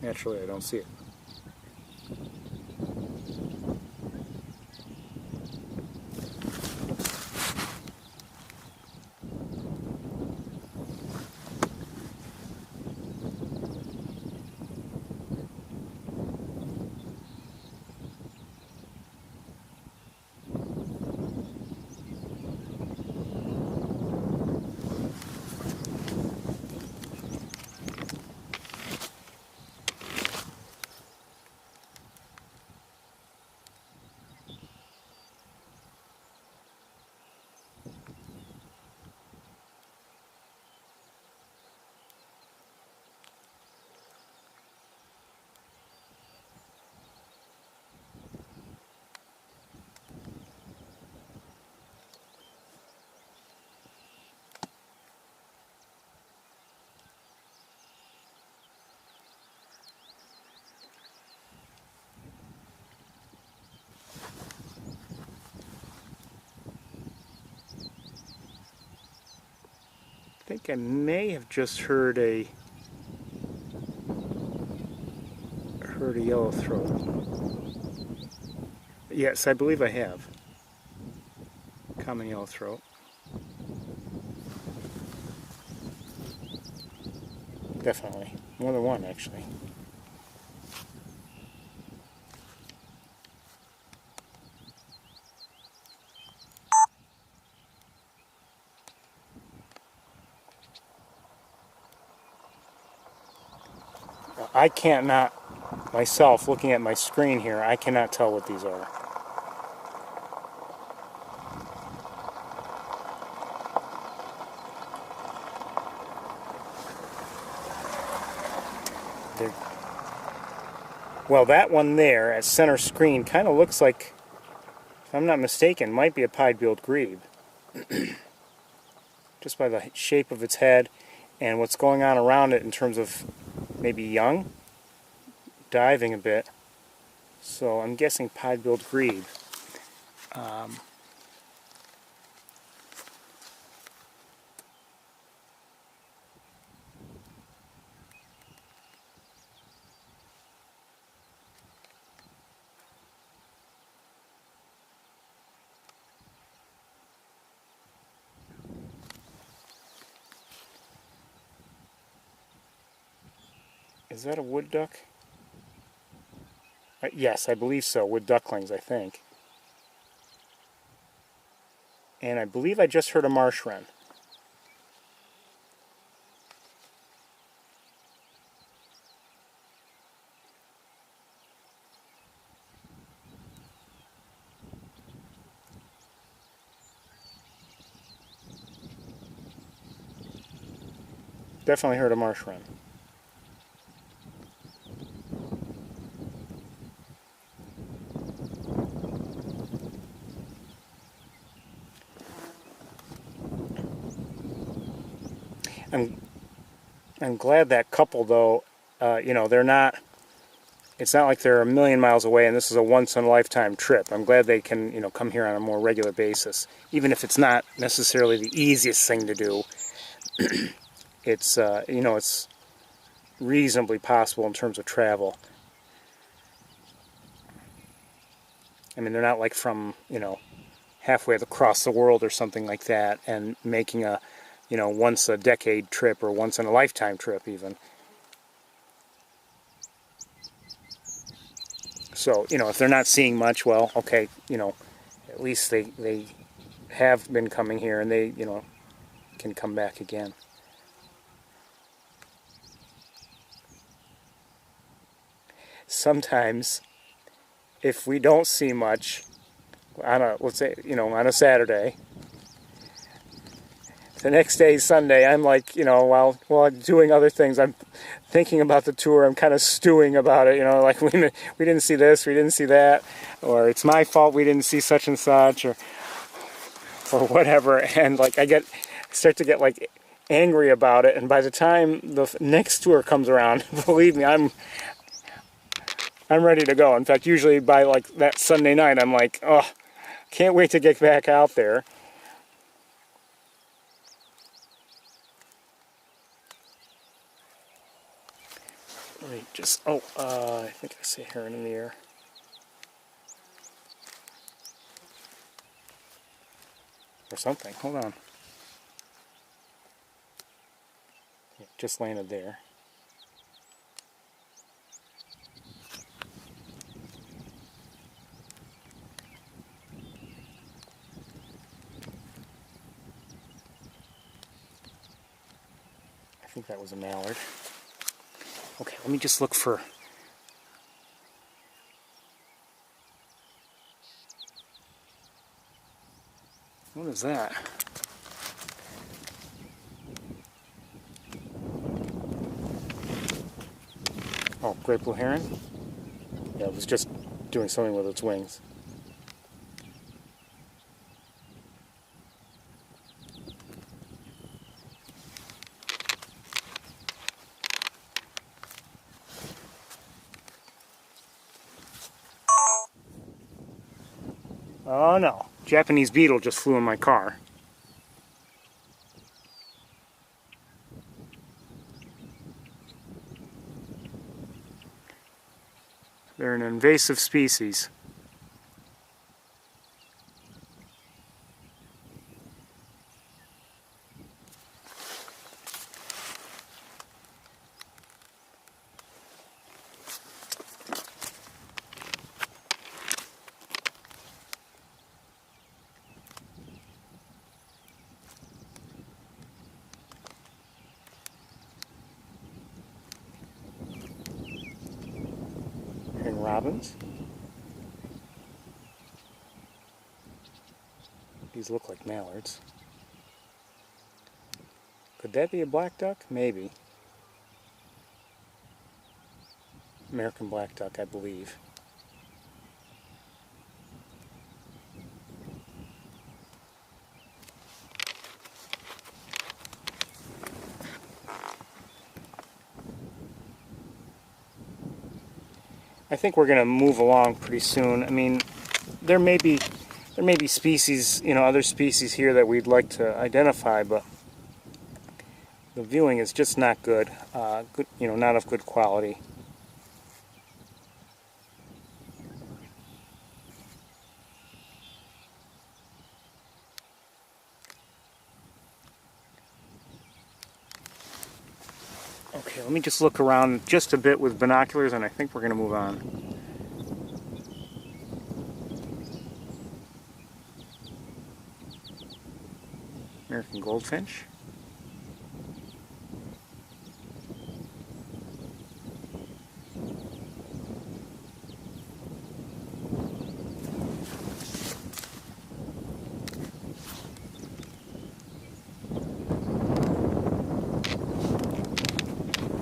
Naturally, I don't see it. I think I may have just heard a yellowthroat. Yes, I believe I have. Common yellowthroat. Definitely. More than one, actually. I can't not, myself, looking at my screen here, I cannot tell what these are. Well, that one there at center screen kind of looks like, if I'm not mistaken, might be a pied-billed grebe. Just by the shape of its head and what's going on around it in terms of maybe young, diving a bit. So I'm guessing pied-billed grebe. Is that a wood duck? Yes, I believe so. Wood ducklings, I think. And I believe I just heard a marsh wren. Definitely heard a marsh wren. I'm glad that couple, though, you know, they're not, it's not like they're a million miles away and this is a once-in-a-lifetime trip. I'm glad they can, you know, come here on a more regular basis. Even if it's not necessarily the easiest thing to do, it's, you know, it's reasonably possible in terms of travel. I mean, they're not like from, you know, halfway across the world or something like that and making a, you know, once-a-decade trip or once-in-a-lifetime trip even. So, you know, if they're not seeing much, well, okay, you know, at least they have been coming here and they, you know, can come back again. Sometimes, if we don't see much on a, let's say, you know, on a Saturday, the next day, Sunday, I'm like, you know, while I'm doing other things, I'm thinking about the tour. I'm kind of stewing about it, you know, like we didn't see this, we didn't see that, or it's my fault we didn't see such and such, or whatever. And like I start to get like angry about it. And by the time the next tour comes around, believe me, I'm ready to go. In fact, usually by like that Sunday night, I'm like, oh, can't wait to get back out there. Wait, just, oh, I think I see a heron in the air. Or something, hold on. Yeah, just landed there. I think that was a mallard. Okay, let me just look for... What is that? Oh, great blue heron? Yeah, it was just doing something with its wings. Oh no, Japanese beetle just flew in my car. They're an invasive species. And robins. These look like mallards. Could that be a black duck? Maybe. American black duck, I believe. I think we're going to move along pretty soon. I mean, there may be species, other species here that we'd like to identify, but the viewing is just not good. Not of good quality. Okay, let me just look around just a bit with binoculars, and I think we're going to move on. American goldfinch.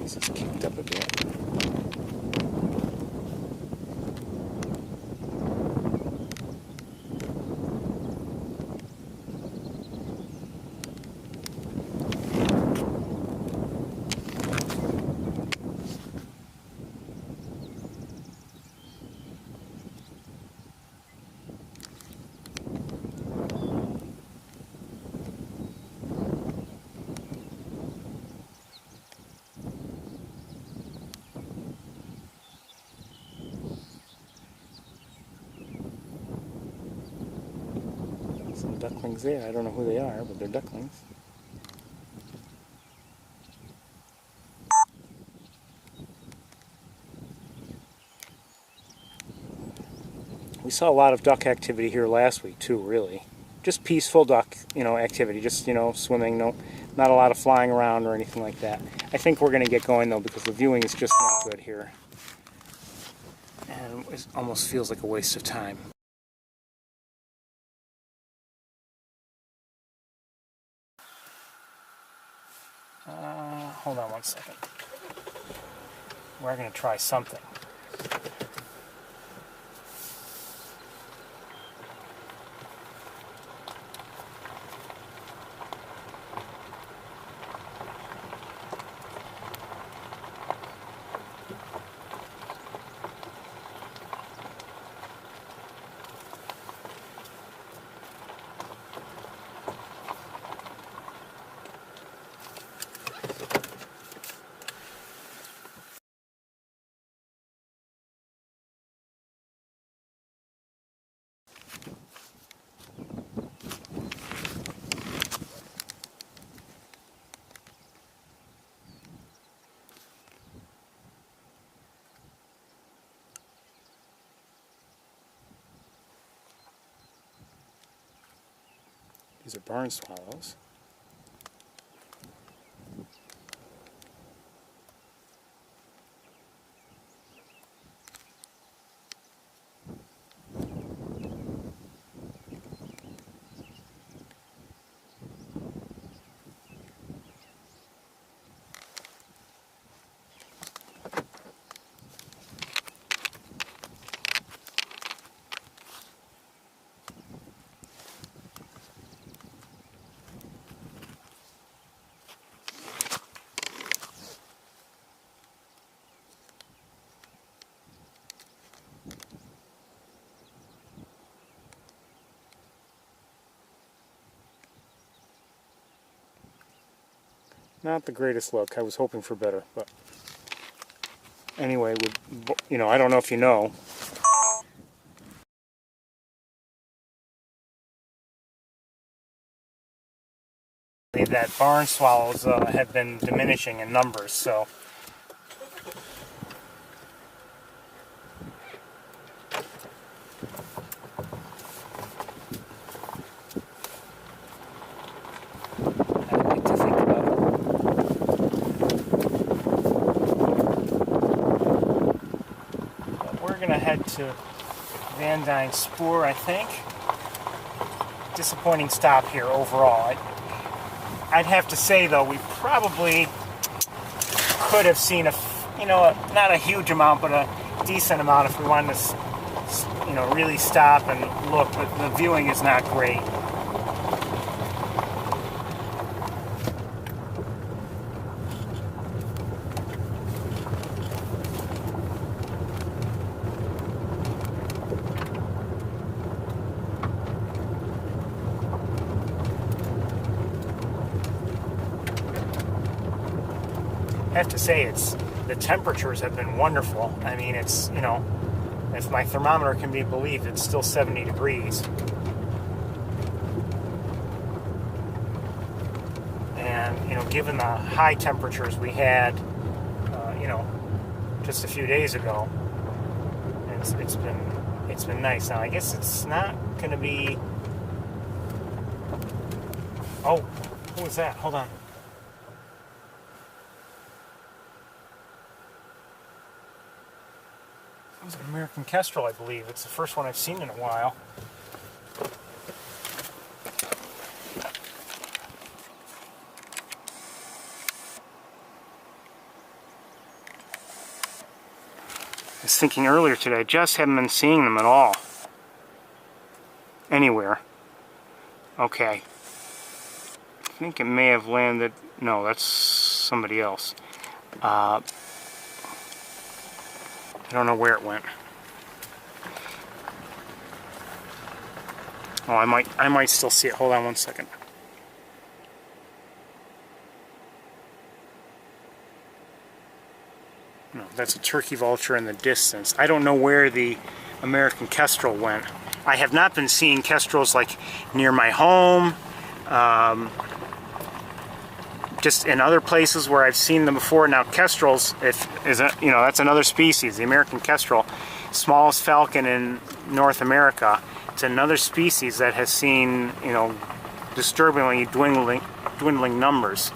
This is kicked up a bit. Some ducklings there. I don't know who they are, but they're ducklings. We saw a lot of duck activity here last week too, really. Just peaceful duck, activity. Just, swimming. No, not a lot of flying around or anything like that. I think we're going to get going though because the viewing is just not good here. And it almost feels like a waste of time. Hold on one second. We're going to try something. These are barn swallows. Not the greatest look. I was hoping for better, but anyway, I don't know if you know. That barn swallows have been diminishing in numbers, so I'd like to think about it. But we're going to head to Van Dyne Spoor, I think. Disappointing stop here overall. I'd have to say, though, we probably could have seen you know, not a huge amount, but a decent amount if we wanted to, you know, really stop and look. But the viewing is not great. I have to say, the temperatures have been wonderful. I mean, it's, you know, if my thermometer can be believed, it's still 70 degrees. And, you know, given the high temperatures we had, you know, just a few days ago, it's been nice. Now, I guess it's not going to be... Oh, who was that? Hold on. It was an American Kestrel, I believe. It's the first one I've seen in a while. I was thinking earlier today, I just haven't been seeing them at all. Anywhere. Okay. I think it may have landed... No, that's somebody else. I don't know where it went. Oh, I might still see it. Hold on one second. No, that's a turkey vulture in the distance. I don't know where the American Kestrel went. I have not been seeing kestrels like near my home. Just in other places where I've seen them before. Now, kestrels, you know, that's another species, the American kestrel, smallest falcon in North America. It's another species that has seen, you know, disturbingly dwindling numbers,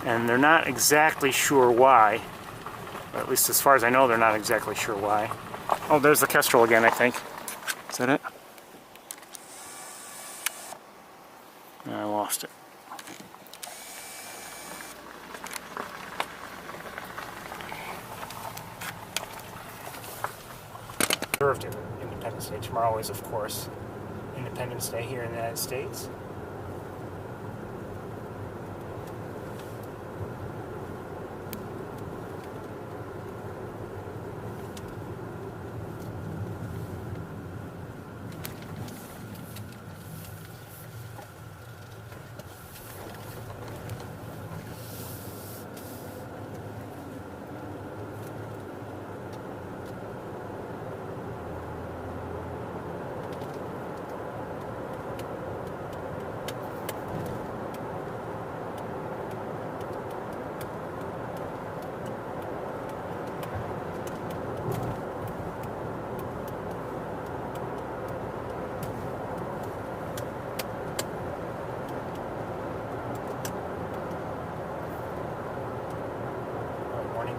and they're not exactly sure why. Or at least as far as I know, they're not exactly sure why. Oh, there's the kestrel again, I think. Is that it? I lost it. Observed it. Independence Day. Tomorrow is, of course, Independence Day here in the United States.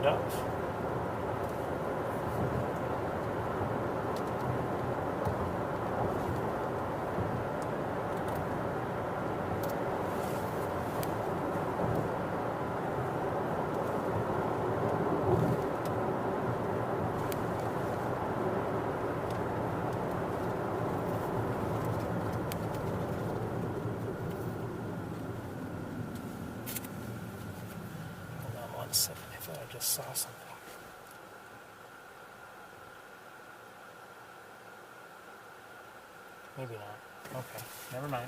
Dove. Hold on 1 second. I thought I just saw something. Maybe not. Okay, never mind.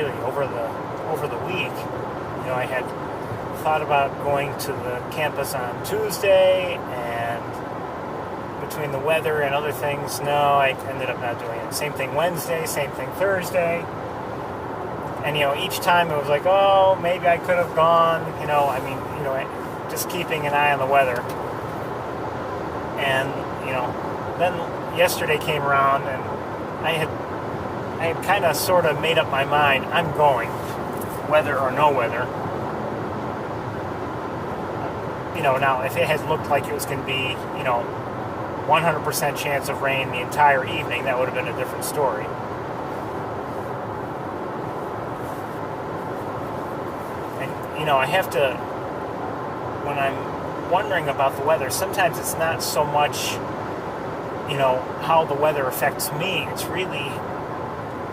really over the week. You know, I had thought about going to the campus on Tuesday, and between the weather and other things, no, I ended up not doing it. Same thing Wednesday, same thing Thursday. And, you know, each time it was like, oh, maybe I could have gone, you know, I mean, you know, just keeping an eye on the weather. And, you know, then yesterday came around, and I had kind of sort of made up my mind, I'm going, weather or no weather. You know, now, if it had looked like it was going to be, you know, 100% chance of rain the entire evening, that would have been a different story. And, you know, I have to, when I'm wondering about the weather, sometimes it's not so much, you know, how the weather affects me. It's really,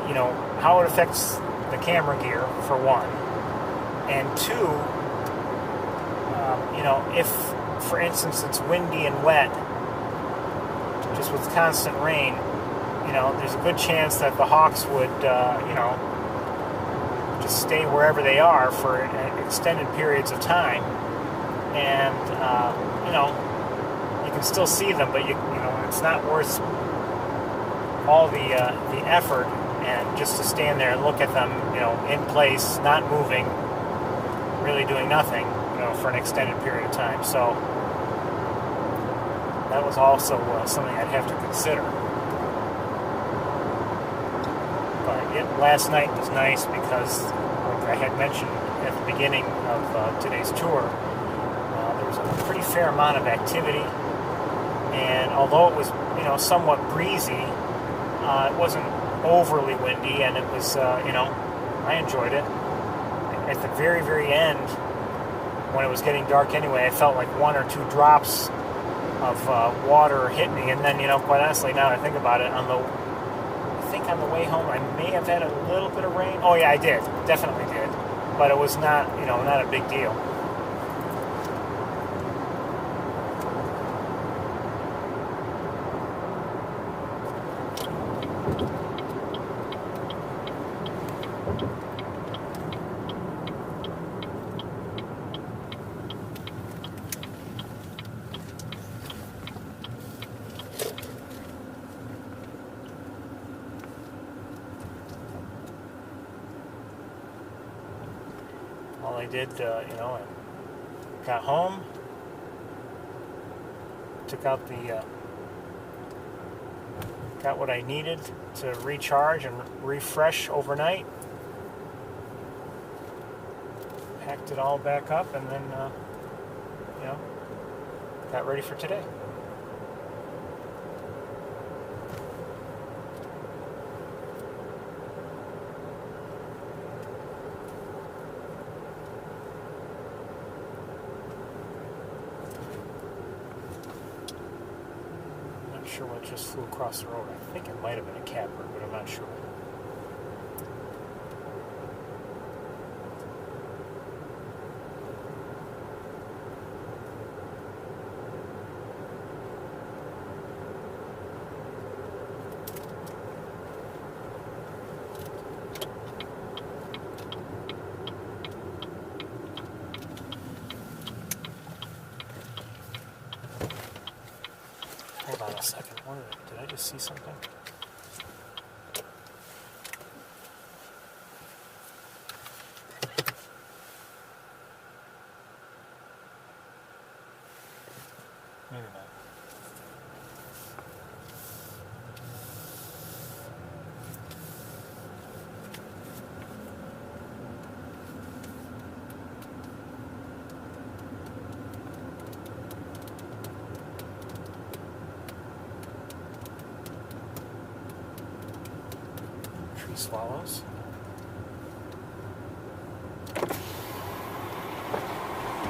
you know, how it affects the camera gear, for one. And two, you know, if, for instance, it's windy and wet, just with constant rain, you know, there's a good chance that the hawks would, you know, just stay wherever they are for extended periods of time. And, you know, you can still see them, but, you know, it's not worth all the effort and just to stand there and look at them, you know, in place, not moving, really doing nothing, you know, for an extended period of time. So that was also something I'd have to consider. But last night was nice because, like I had mentioned at the beginning of today's tour, there was a pretty fair amount of activity, and although it was, you know, somewhat breezy, it wasn't overly windy, and it was, you know, I enjoyed it. At the very, very end, when it was getting dark anyway, I felt like one or two drops of water hit me, and then, you know, quite honestly, now that I think about it, I think on the way home I may have had a little bit of rain. Oh yeah, I did, definitely did, but it was not, you know, not a big deal. All I did, you know, I got home, took out got what I needed to recharge and refresh overnight, packed it all back up, and then, you know, got ready for today. Sure what just flew across the road. I think it might have been a catbird, but I'm not sure. Hold on a second. Did I just see something? Maybe not. Swallows.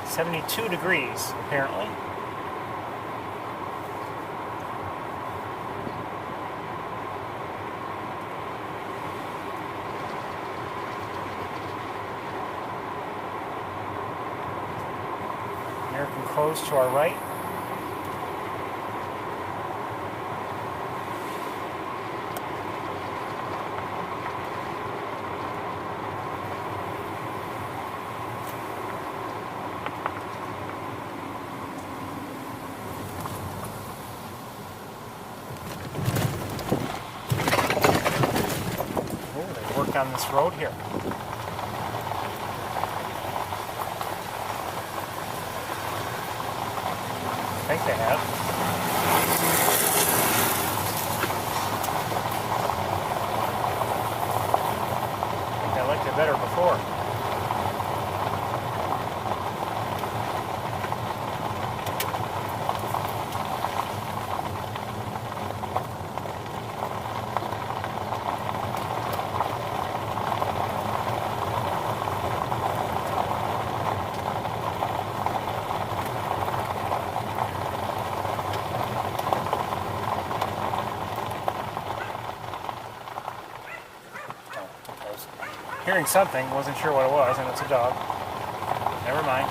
$72 degrees, apparently. American crows to our right. on this road here. I think they have. I think I liked it better before. Hearing something, wasn't sure what it was, and it's a dog. Never mind.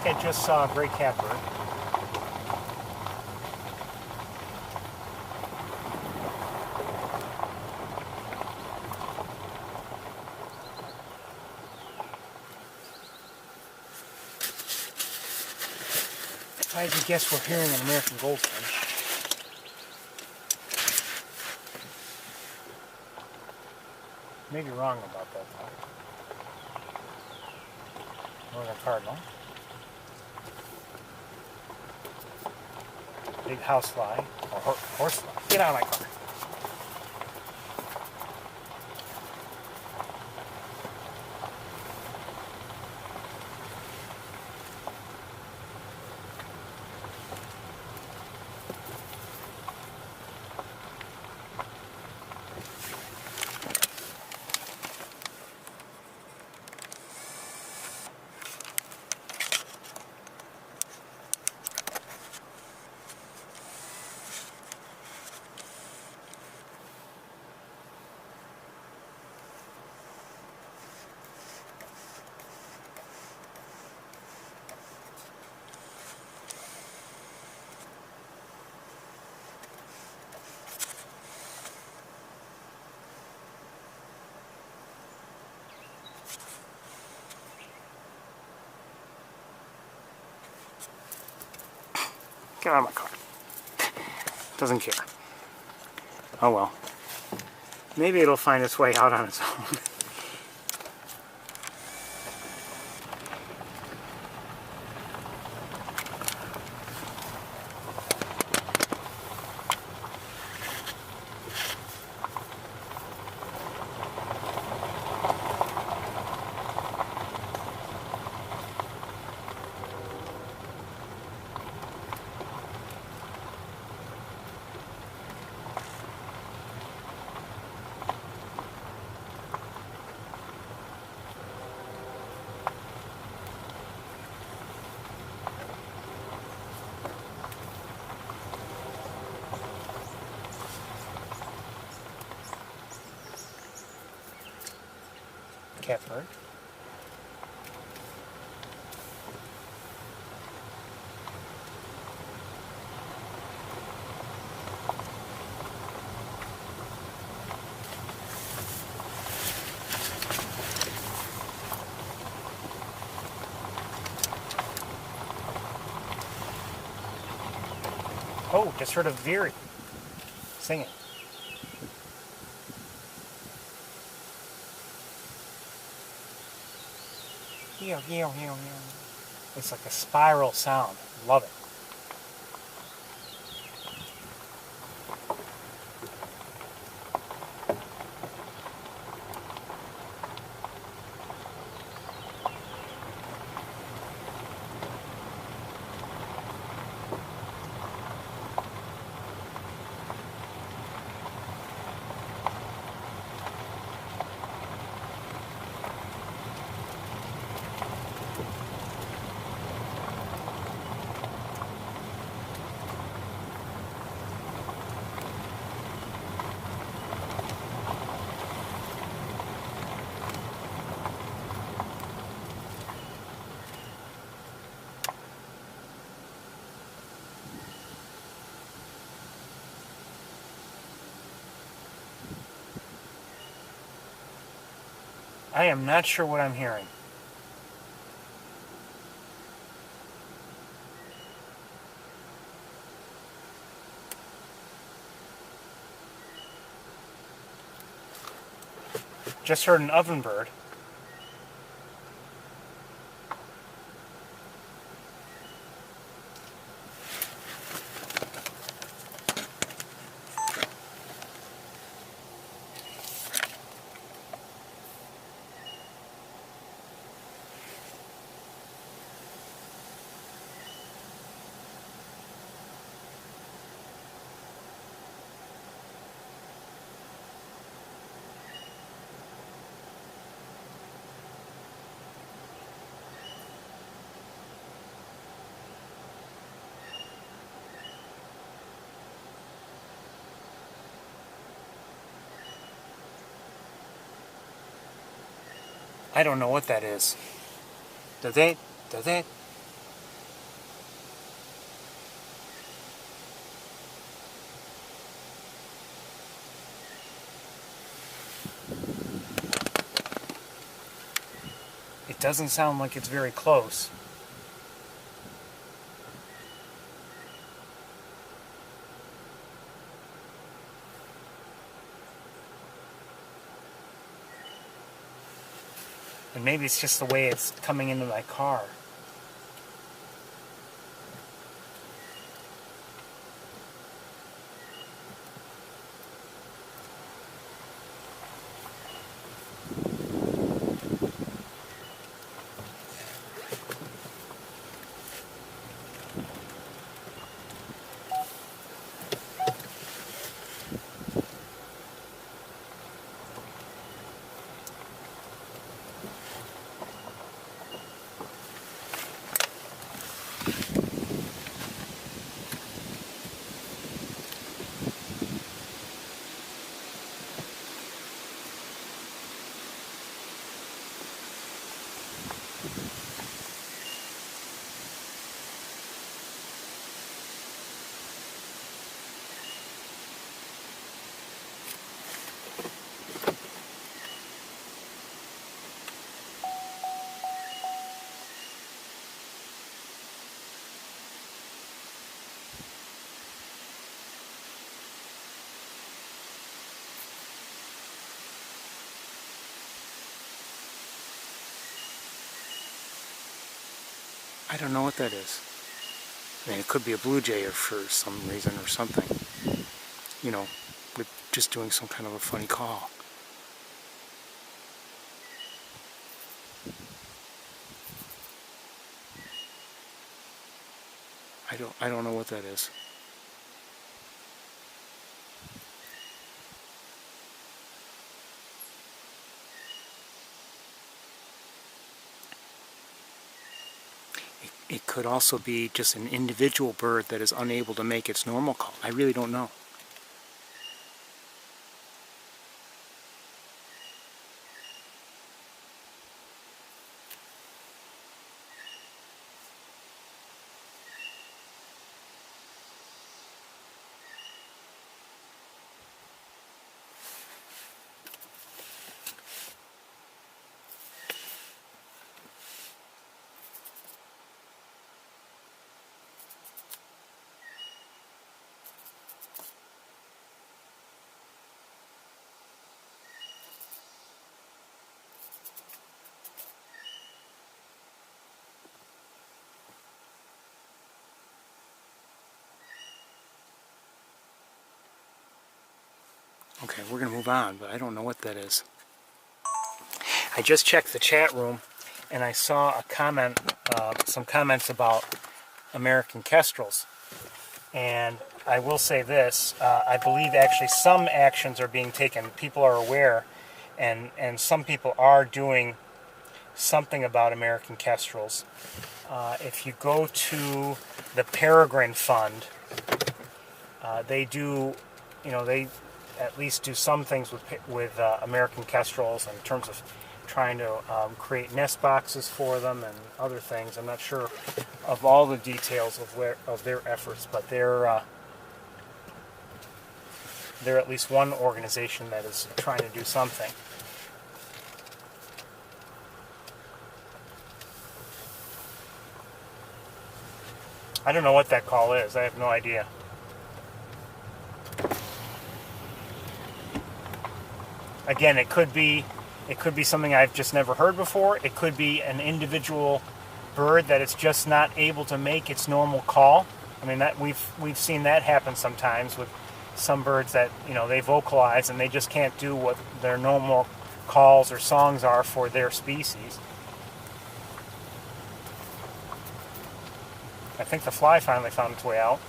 I just saw a gray catbird. If I had to guess, we're hearing an American goldfinch. Maybe wrong about that though. Northern cardinal. Big housefly, or horsefly. Get out of my car. Get out of my car. Doesn't care. Oh well. Maybe it'll find its way out on its own. Catbird. Oh, just heard a veery singing. It's like a spiral sound. Love it. I am not sure what I'm hearing. Just heard an ovenbird. I don't know what that is. Does it? Does it? It doesn't sound like it's very close. And maybe it's just the way it's coming into my car. I don't know what that is. I mean, it could be a blue jay or for some reason or something. You know, with just doing some kind of a funny call. I don't know what that is. It could also be just an individual bird that is unable to make its normal call. I really don't know. Okay, we're going to move on, but I don't know what that is. I just checked the chat room, and I saw a comment, some comments about American kestrels. And I will say this, I believe actually some actions are being taken. People are aware, and some people are doing something about American kestrels. If you go to the Peregrine Fund, they do, they at least do some things with American kestrels in terms of trying to create nest boxes for them and other things. I'm not sure of all the details of their efforts, but they're at least one organization that is trying to do something. I don't know what that call is. I have no idea. Again, it could be something I've just never heard before. It could be an individual bird that it's just not able to make its normal call. I mean, that we've seen that happen sometimes with some birds that they vocalize and they just can't do what their normal calls or songs are for their species. I think the fly finally found its way out.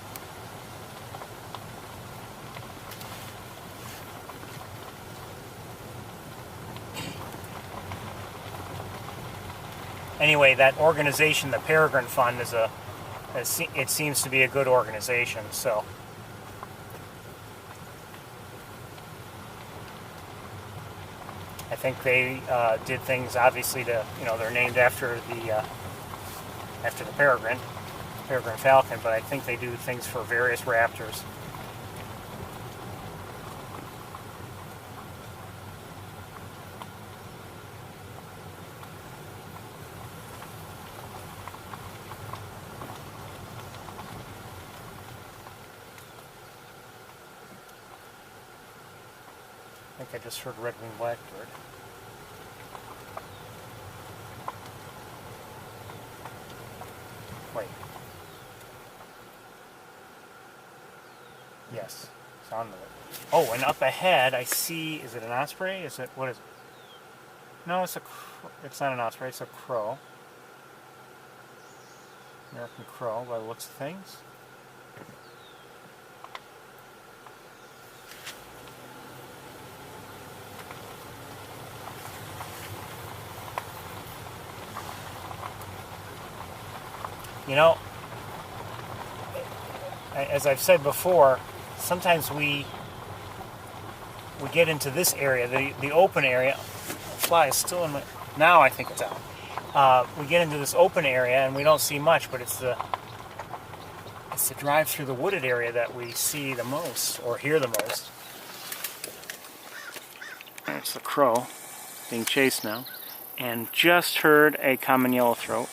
Anyway, that organization, the Peregrine Fund, it seems to be a good organization. So, I think they did things obviously to, they're named after the peregrine falcon, but I think they do things for various raptors. I think I just heard red-winged blackbird. Wait. Yes, sound of it. Oh, and up ahead I see, is it an osprey? What is it? No, it's not an osprey, it's a crow. American crow by the looks of things. As I've said before, sometimes we get into this area, the open area. The fly is still in my... Now I think it's out. We get into this open area and we don't see much, but it's the drive through the wooded area that we see the most, or hear the most. There's the crow being chased now. And just heard a common yellowthroat.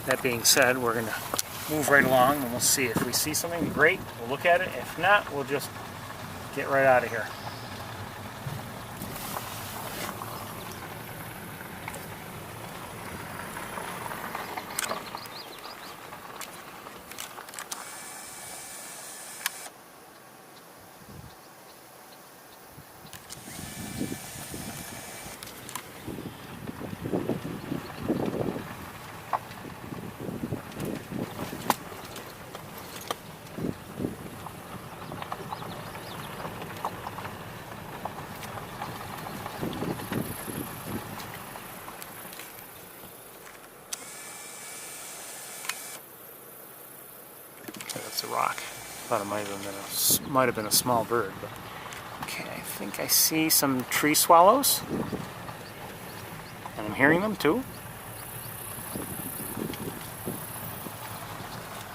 That being said, we're going to move right along and we'll see. If we see something great, we'll look at it. If not, we'll just get right out of here. That's a rock. Thought it might have been a small bird, but okay. I think I see some tree swallows, and I'm hearing them too.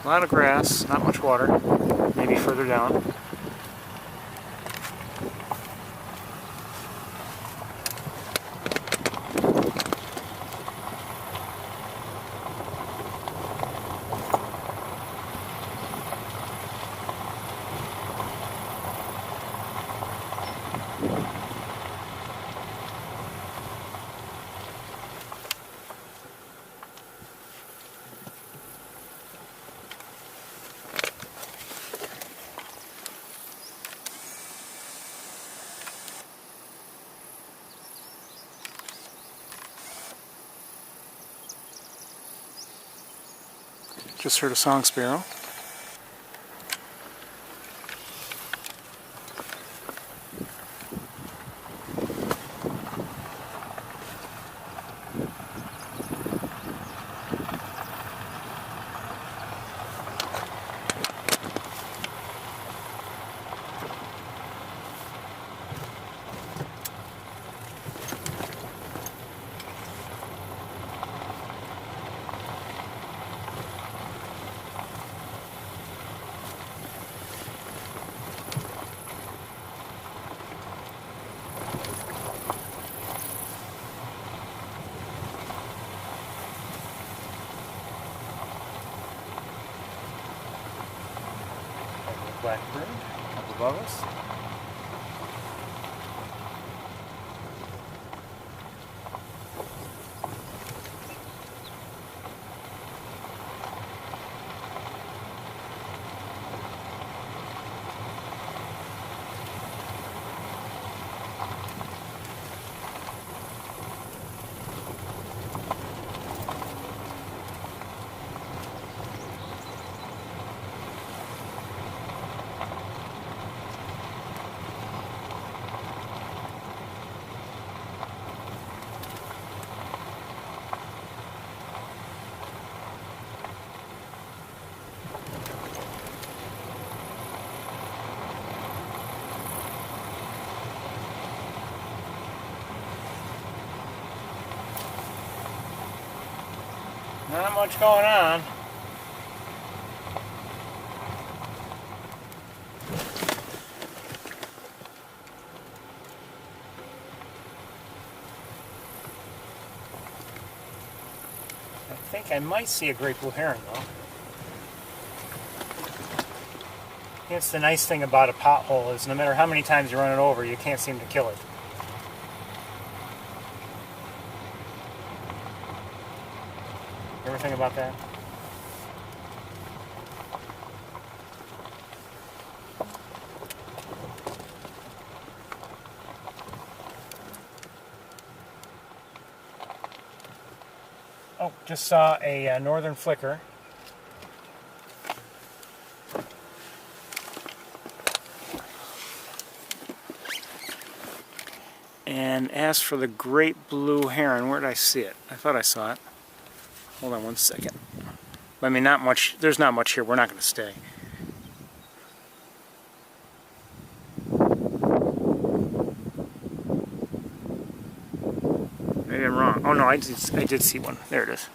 A lot of grass, not much water. Maybe further down. Just heard a song sparrow. Blackbird up above us. Not much going on. I think I might see a great blue heron though. That's the nice thing about a pothole is no matter how many times you run it over, you can't seem to kill it. Ever think about that? Oh, just saw a northern flicker. And as for the great blue heron, where did I see it? I thought I saw it. Hold on one second. I mean, not much. There's not much here. We're not going to stay. Maybe I'm wrong. Oh no, I did see one. There it is.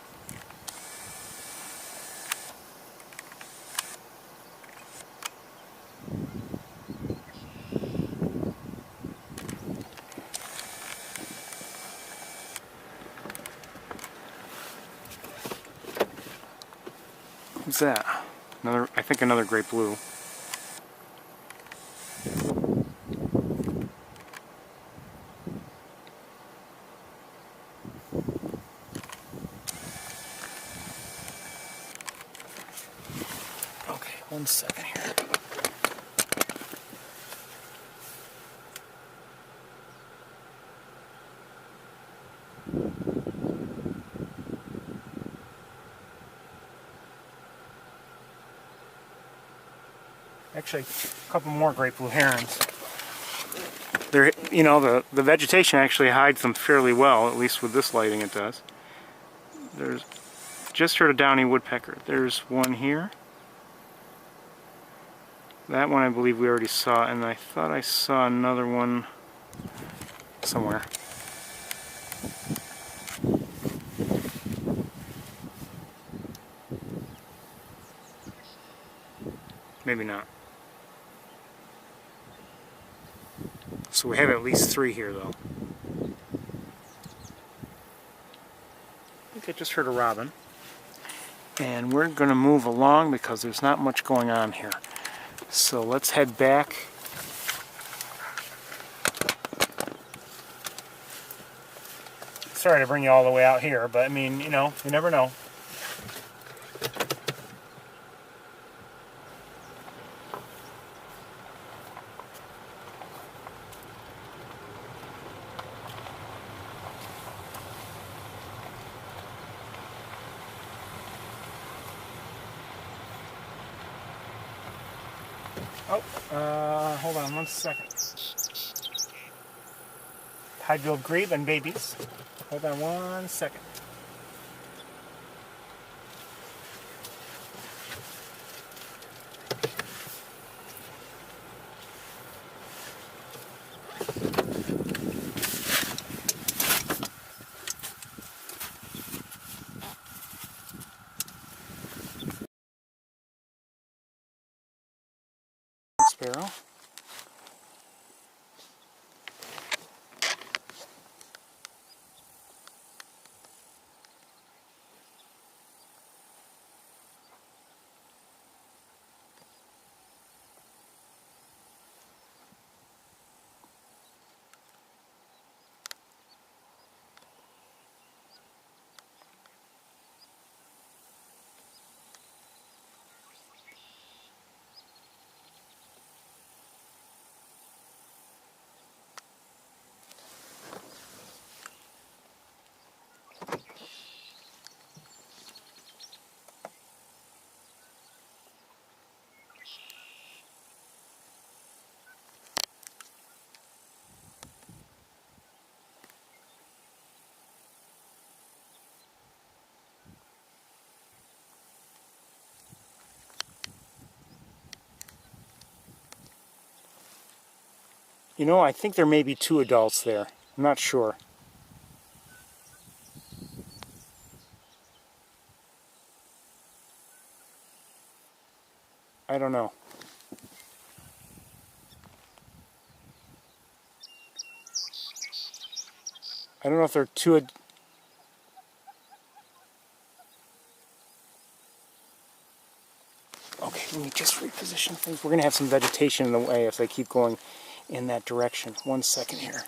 What's that? Another, I think another great blue. Okay, one second here. Actually, a couple more great blue herons. They're, you know, the vegetation actually hides them fairly well, at least with this lighting it does. There's just heard a downy woodpecker. There's one here. That one I believe we already saw, and I thought I saw another one somewhere. Maybe not. So we have at least 3 here, though. I think I just heard a robin. And we're going to move along because there's not much going on here. So let's head back. Sorry to bring you all the way out here, but I mean, you know, you never know. Oh, hold on 1 second. High-billed grebe and babies. Hold on 1 second. Sparrow. You know, I think there may be 2 adults there. I'm not sure. I don't know. I don't know if there are 2 Okay, let me just reposition things. We're going to have some vegetation in the way if they keep going in that direction. 1 second here.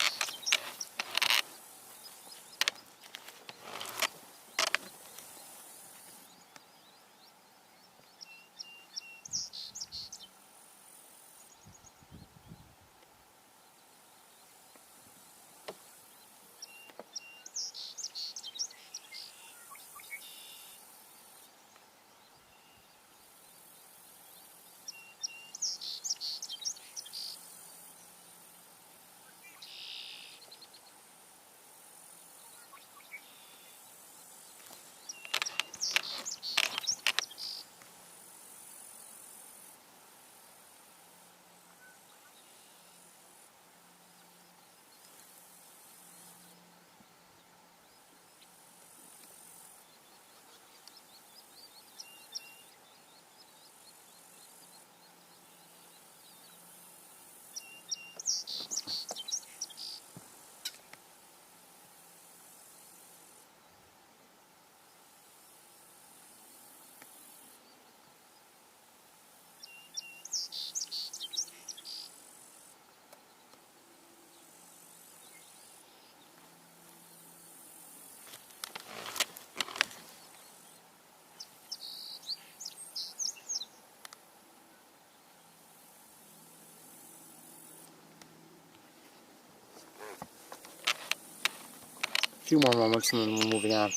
A few more moments and then we're moving on.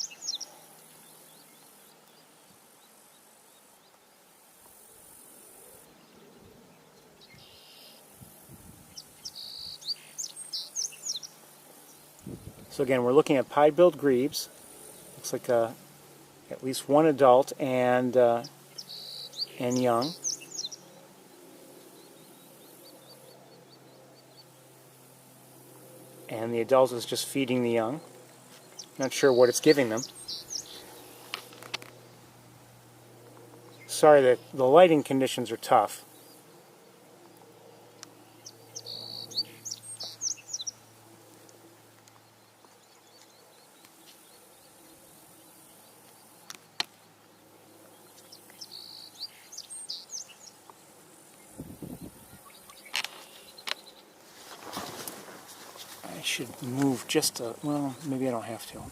So again, we're looking at pied-billed grebes. Looks like at least 1 adult and young. And the adult is just feeding the young. Not sure what it's giving them. Sorry that the lighting conditions are tough. I should move just a, well, maybe I don't have to.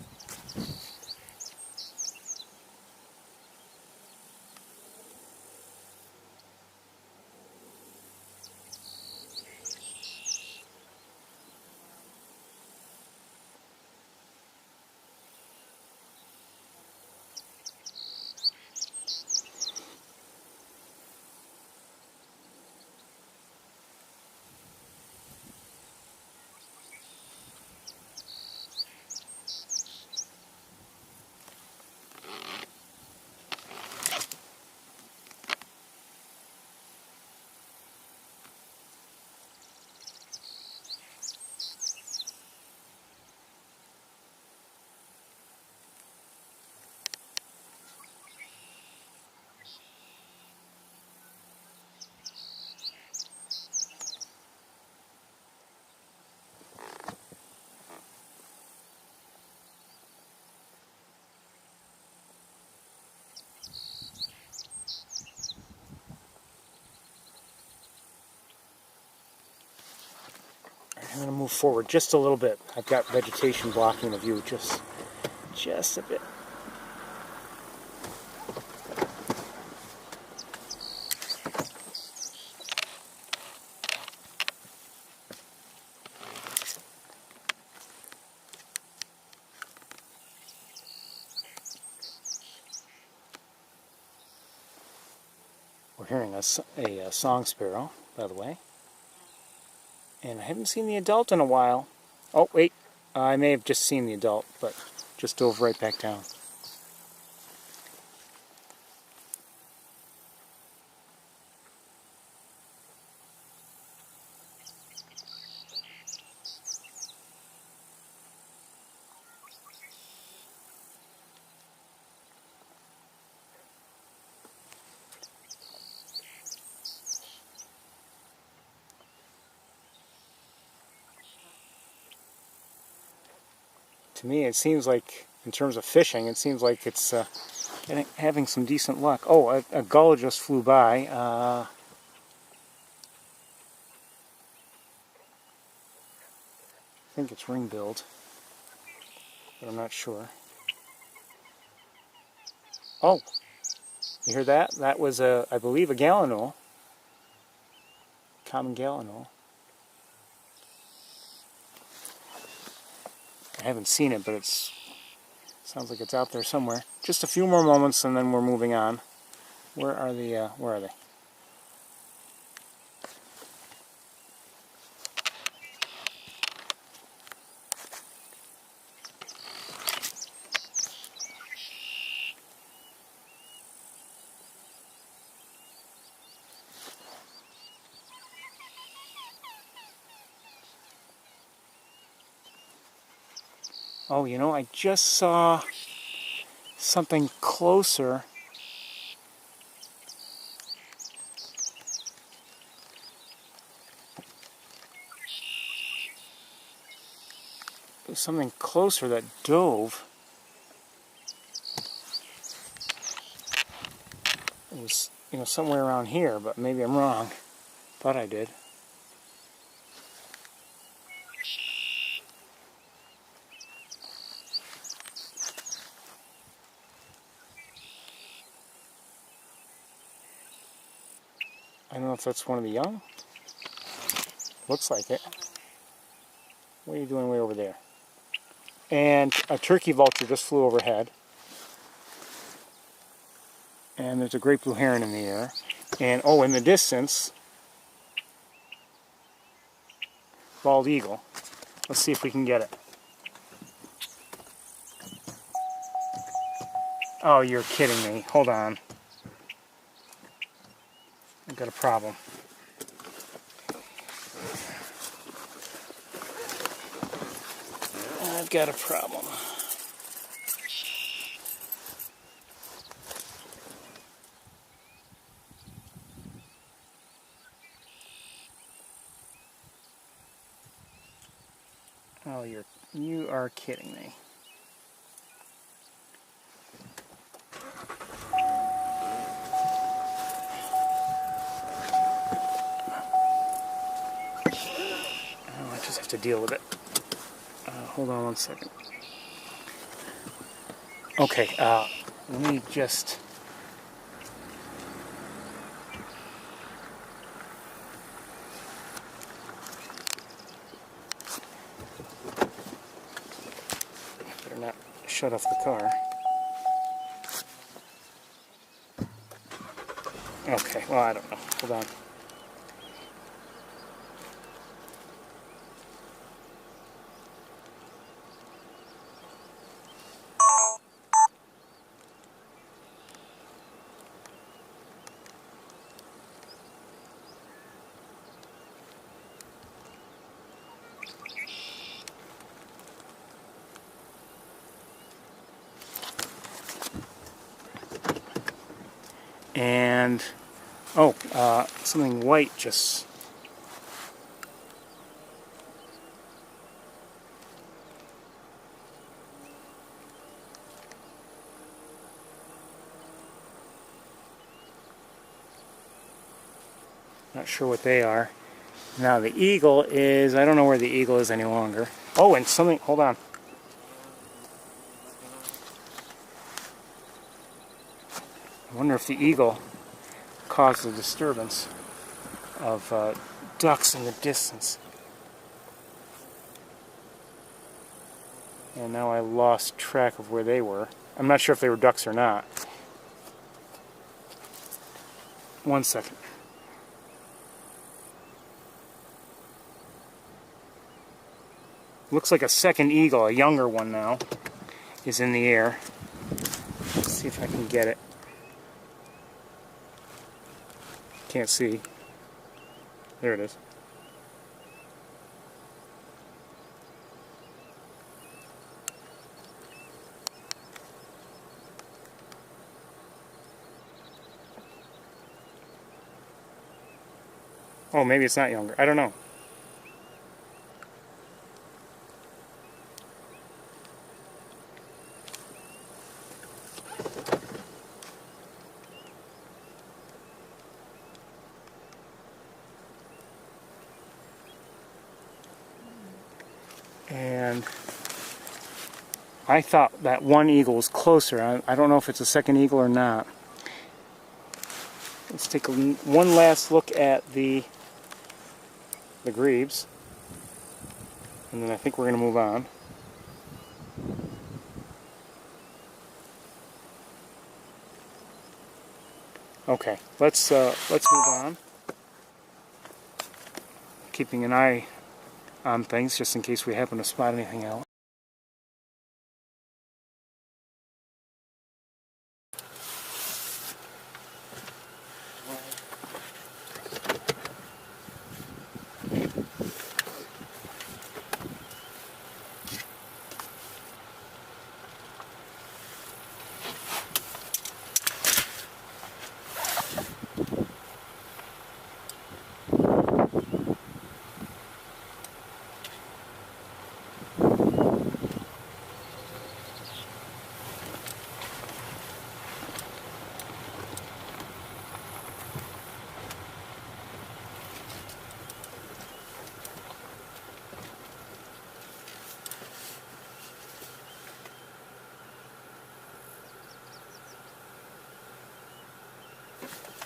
I'm going to move forward just a little bit. I've got vegetation blocking the view just a bit. We're hearing a song sparrow, by the way. And I haven't seen the adult in a while. Oh, wait. I may have just seen the adult, but just dove right back down. To me, it seems like, in terms of fishing, it seems like it's having some decent luck. Oh, a gull just flew by. I think it's ring-billed, but I'm not sure. Oh, you hear that? That was, I believe, a gallinule. Common gallinule. I haven't seen it, but it sounds like it's out there somewhere. Just a few more moments, and then we're moving on. Where are they? Oh, you know, I just saw something closer. There's something closer that dove. It was, you know, somewhere around here, but maybe I'm wrong. Thought I did. I don't know if that's one of the young. Looks like it. What are you doing way over there? And a turkey vulture just flew overhead. And there's a great blue heron in the air. And, oh, in the distance, bald eagle. Let's see if we can get it. Oh, you're kidding me. Hold on. I've got a problem. I've got a problem. Oh, you are kidding me. Oh, I just have to deal with it. Hold on one second. Okay, let me just... Better not shut off the car. Okay, well, I don't know. Hold on. And, oh, something white just... Not sure what they are. Now the eagle is, I don't know where the eagle is any longer. Oh, and something, hold on. I wonder if the eagle caused the disturbance of ducks in the distance. And now I lost track of where they were. I'm not sure if they were ducks or not. 1 second. Looks like a second eagle, a younger one now, is in the air. Let's see if I can get it. Can't see. There it is. Oh, maybe it's not younger. I don't know. And I thought that one eagle was closer. I don't know if it's a second eagle or not. Let's take one last look at the grebes, and then I think we're going to move on. Okay, let's move on. Keeping an eye on things just in case we happen to spot anything else.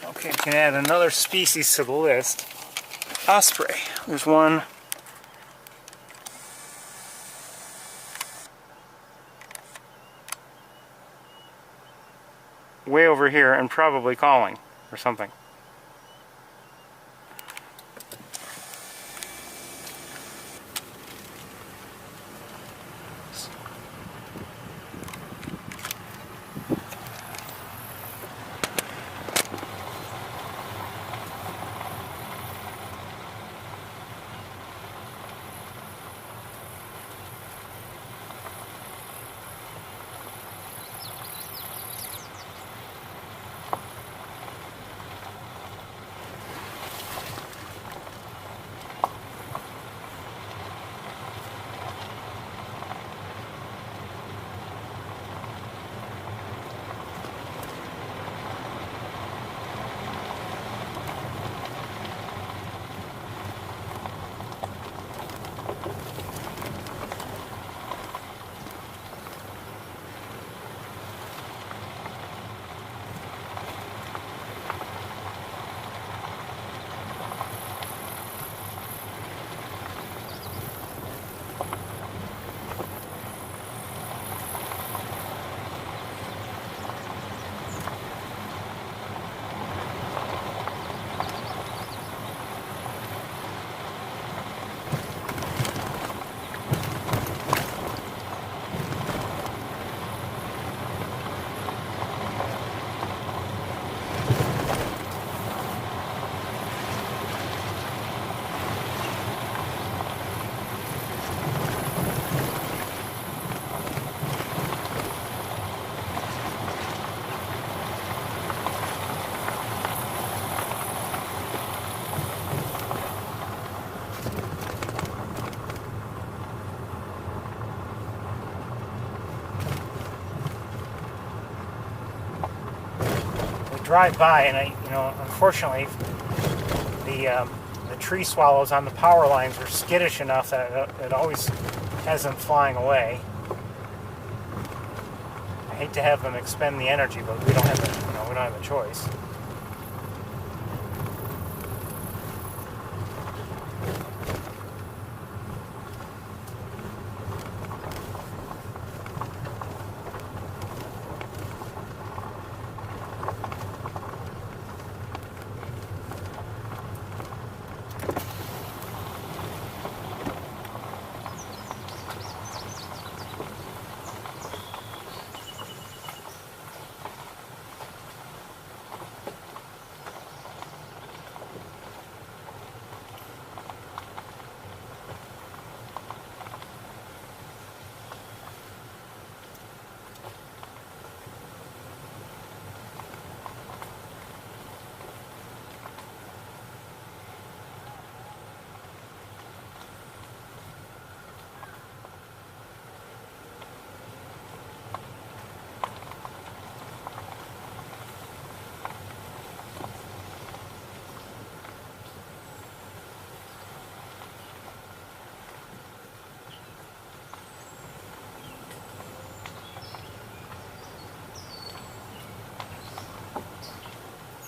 Okay, we can add another species to the list. Osprey. There's one. Way over here and probably calling or something. Drive by, and unfortunately, the tree swallows on the power lines are skittish enough that it always has them flying away. I hate to have them expend the energy, but we don't have we don't have a choice.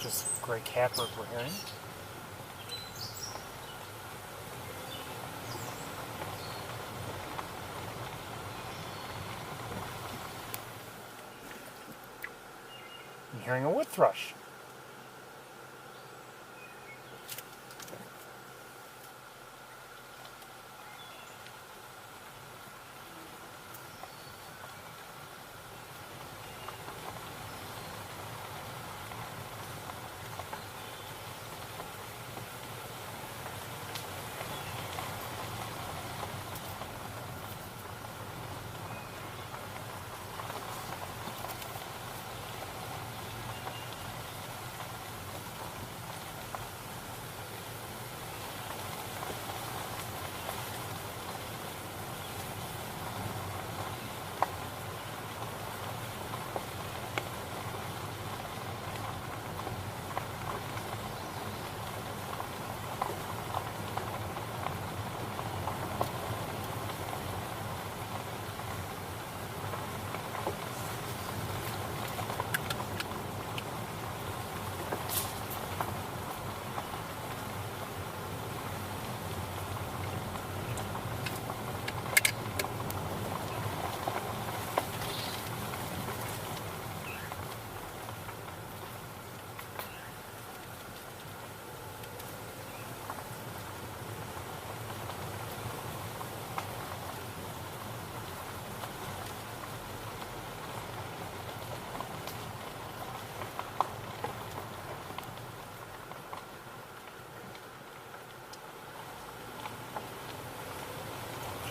Just gray catbird we're hearing. I'm hearing a wood thrush.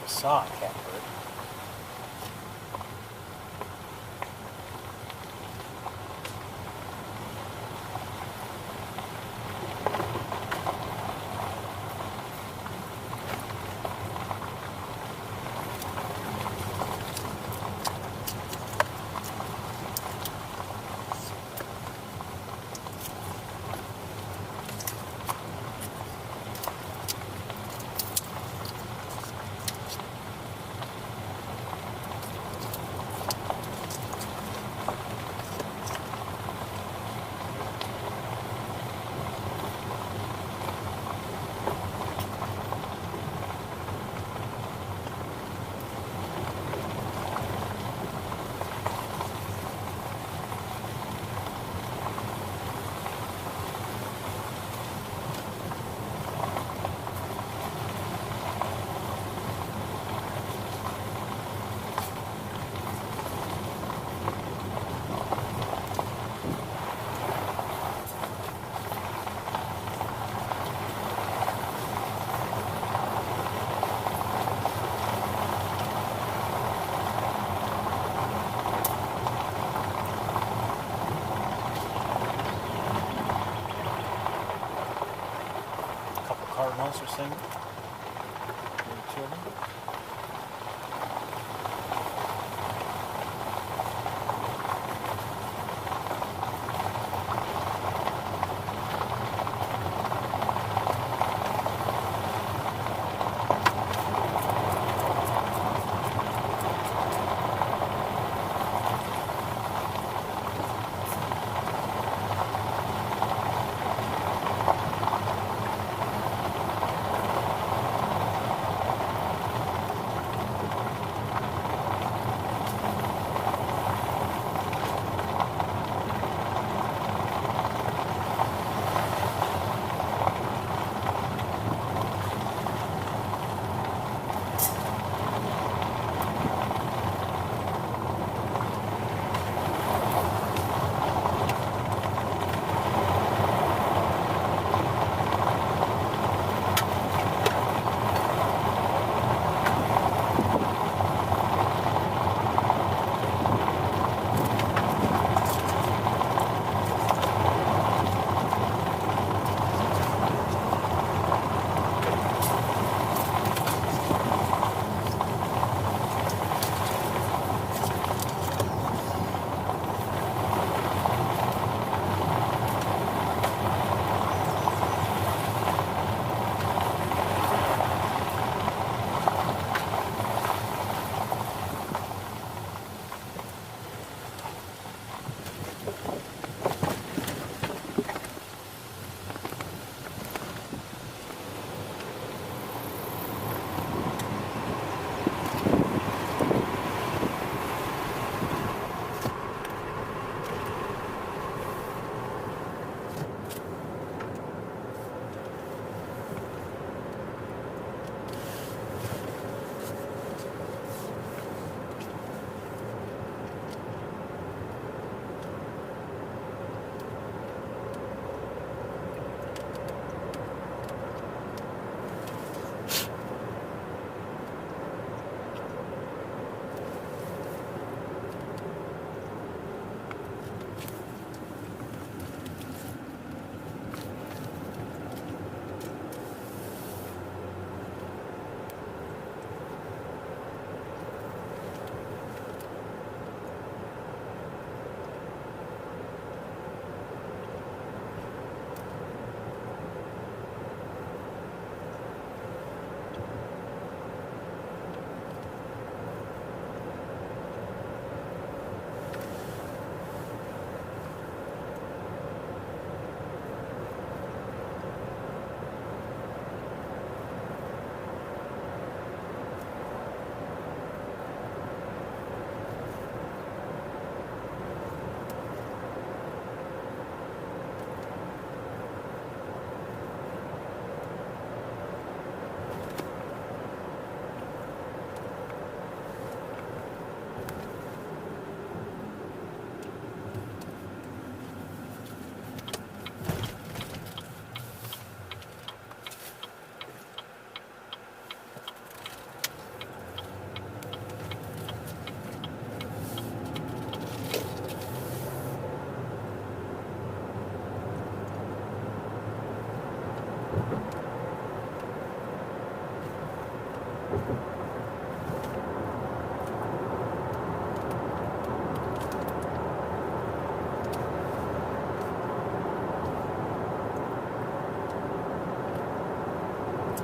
Saw a catbird. Cardinals are singing. Maybe two of them.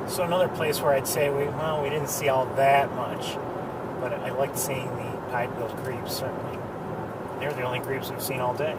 So another place where I'd say we didn't see all that much, but I liked seeing the pied-billed grebes, certainly. They're the only grebes we've seen all day.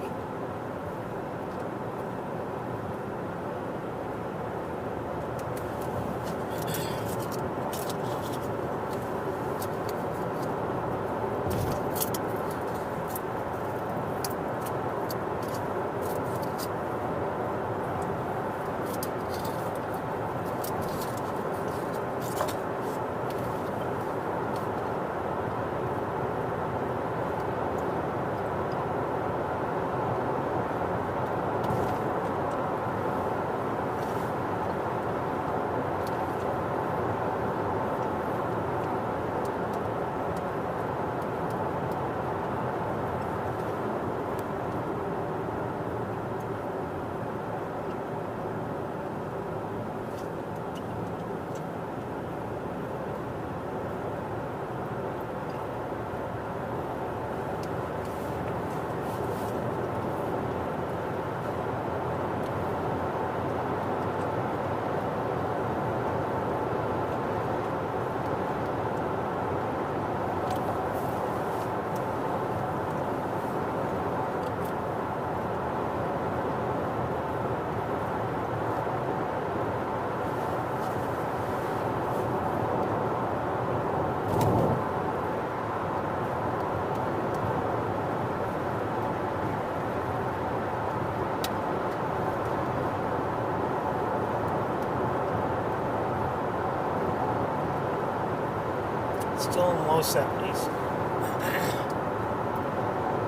Still in the low 70s.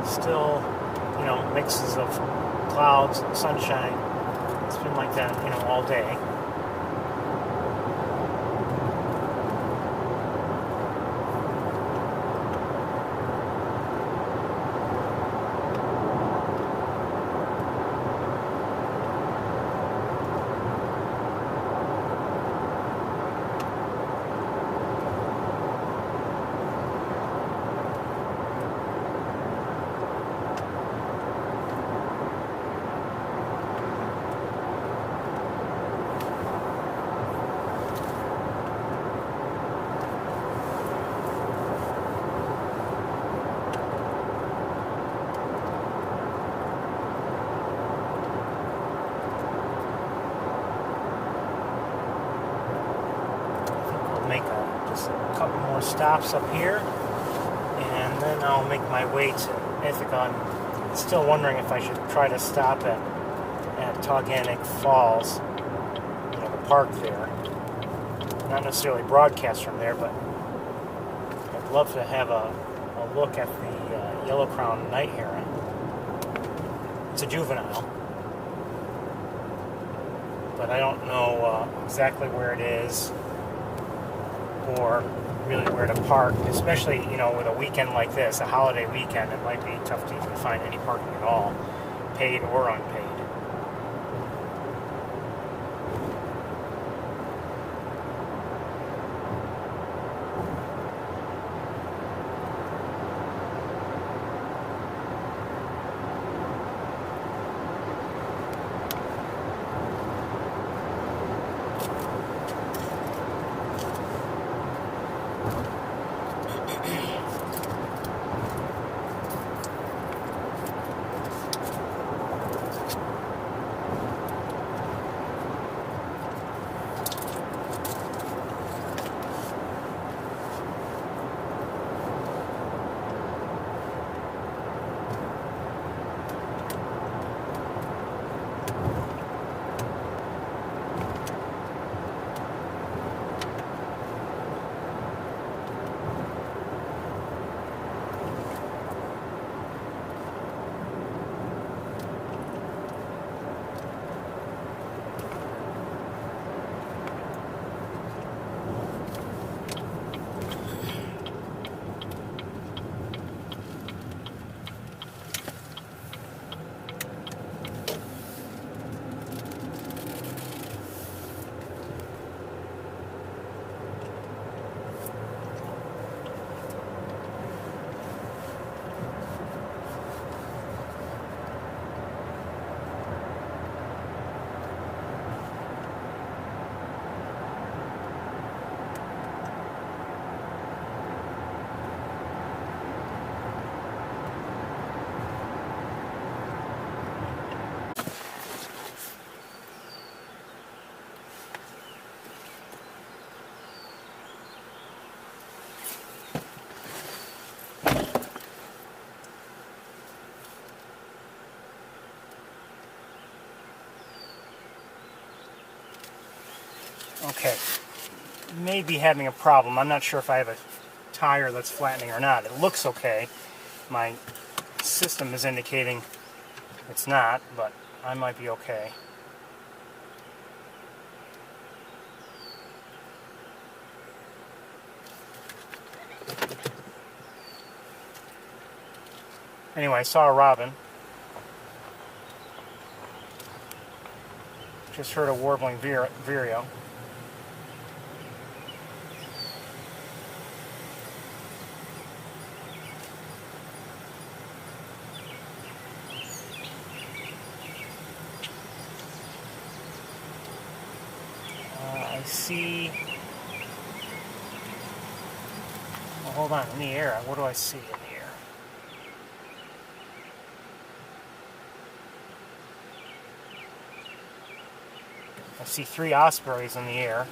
Still, mixes of clouds and sunshine. It's been like that, all day. Just a couple more stops up here, and then I'll make my way to Ithaca. I'm still wondering if I should try to stop at Tauganic Falls, the park there. Not necessarily broadcast from there, but I'd love to have a look at the yellow-crowned night heron. It's a juvenile, but I don't know exactly where it is, or really where to park, especially, with a weekend like this, a holiday weekend. It might be tough to even find any parking at all, paid or unpaid. Okay. May be having a problem. I'm not sure if I have a tire that's flattening or not. It looks okay. My system is indicating it's not, but I might be okay. Anyway, I saw a robin. Just heard a warbling vireo. I see... Well, hold on, in the air. What do I see in the air? I see 3 ospreys in the air.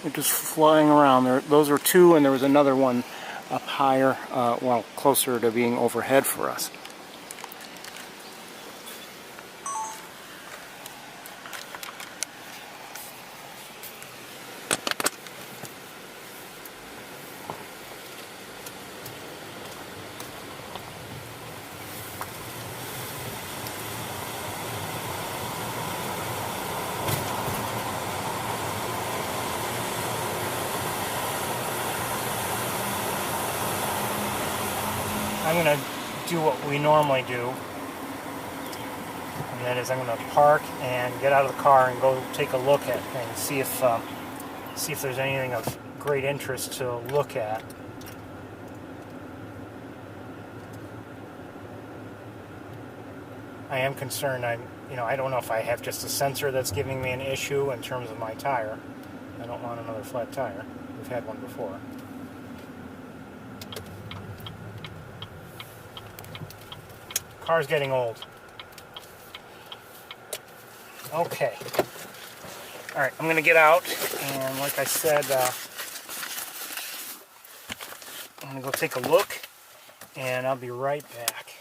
They're just flying around. Those were 2, and there was another one up higher, well, closer to being overhead for us. I'm going to do what we normally do, and that is I'm going to park and get out of the car and go take a look at things, see if there's anything of great interest to look at. I am concerned. I don't know if I have just a sensor that's giving me an issue in terms of my tire. I don't want another flat tire. We've had one before. Car's getting old. Okay. Alright, I'm going to get out, and like I said, I'm going to go take a look, and I'll be right back.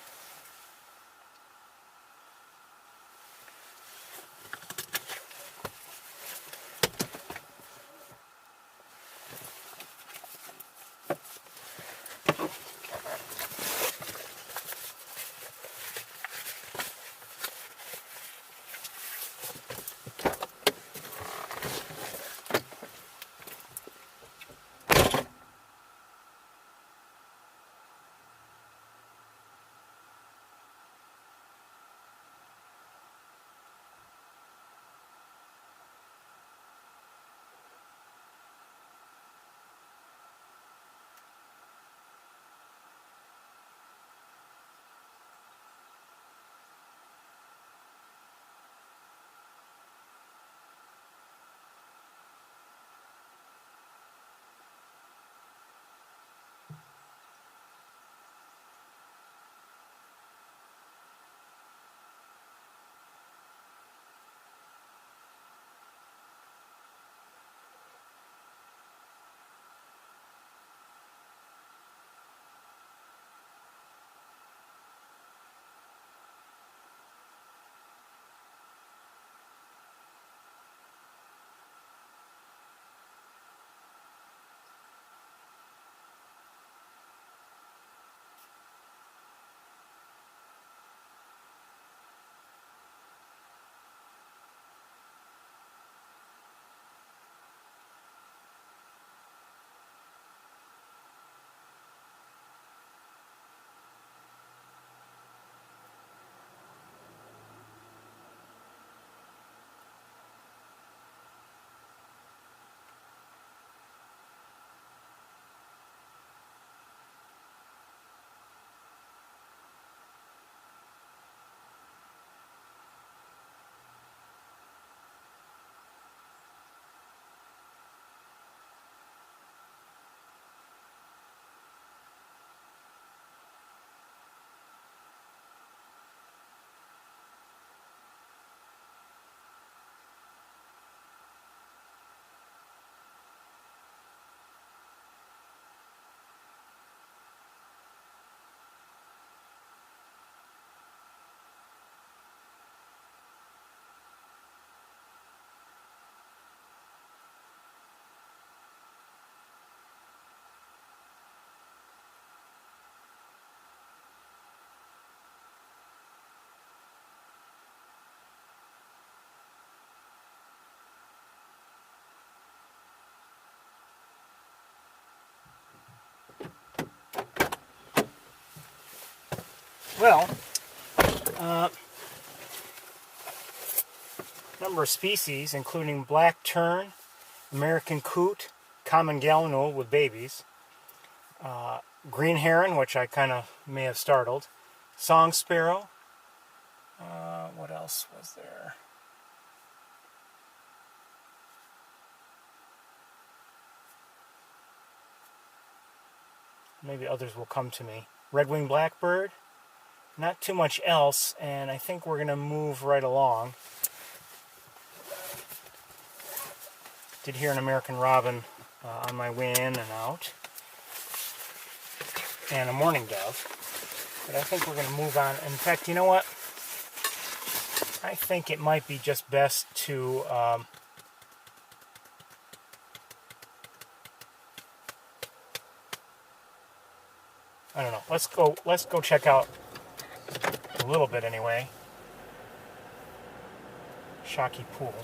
Well, number of species, including black tern, American coot, common gallinule with babies, green heron, which I kind of may have startled, song sparrow. What else was there? Maybe others will come to me. Red-winged blackbird. Not too much else, and I think we're going to move right along. Did hear an American robin on my way in and out, and a mourning dove. But I think we're going to move on. In fact, you know what? I think it might be just best to I don't know. Let's go check out a little bit anyway. Shocky Pool.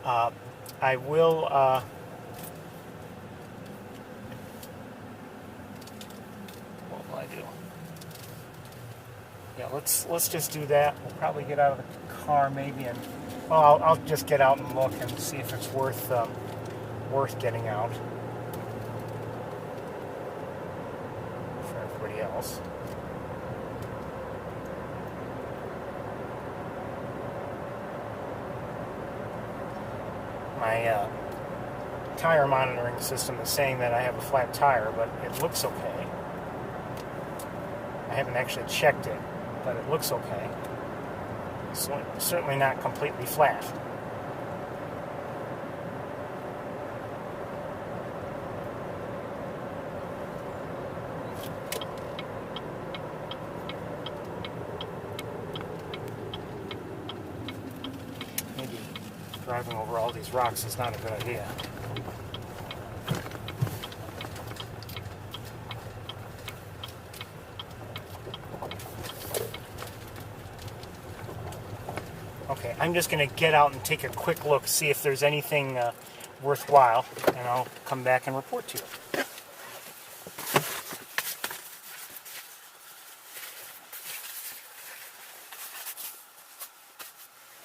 I will what will I do? Yeah, let's just do that. We'll probably get out of the car maybe, and well, I'll just get out and look and see if it's worth getting out for everybody else. My tire monitoring system is saying that I have a flat tire, but it looks okay. I haven't actually checked it, but it looks okay. So certainly not completely flat. Maybe driving over all these rocks is not a good idea. Okay, I'm just going to get out and take a quick look, see if there's anything worthwhile, and I'll come back and report to you.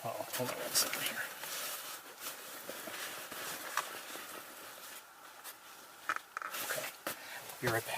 Oh, hold on one second here. Okay, be right back.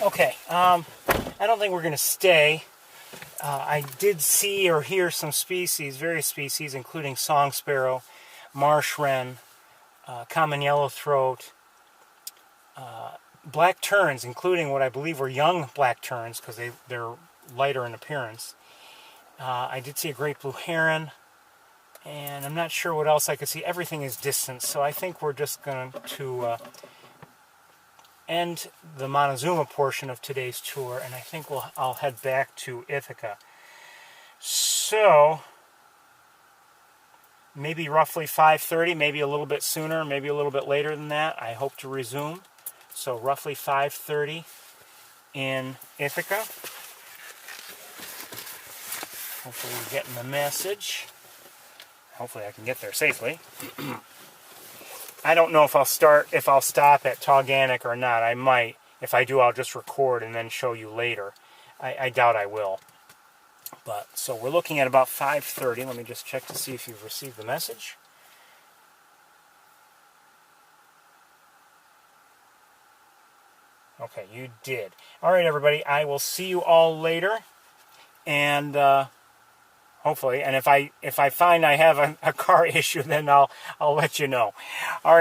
Okay, I don't think we're going to stay. I did see or hear some species, various species, including song sparrow, marsh wren, common yellowthroat, black terns, including what I believe were young black terns because they're lighter in appearance. I did see a great blue heron, and I'm not sure what else I could see. Everything is distant, so I think we're just going to end the Montezuma portion of today's tour, and I think I'll head back to Ithaca. So, maybe roughly 5:30, maybe a little bit sooner, maybe a little bit later than that. I hope to resume. So roughly 5:30 in Ithaca. Hopefully you're getting the message. Hopefully I can get there safely. I don't know if I'll stop at Tauganic or not. I might. If I do, I'll just record and then show you later. I doubt I will. But so we're looking at about 5:30. Let me just check to see if you've received the message. Okay, you did. All right, everybody. I will see you all later, and hopefully. And if I find I have a car issue, then I'll let you know. All right.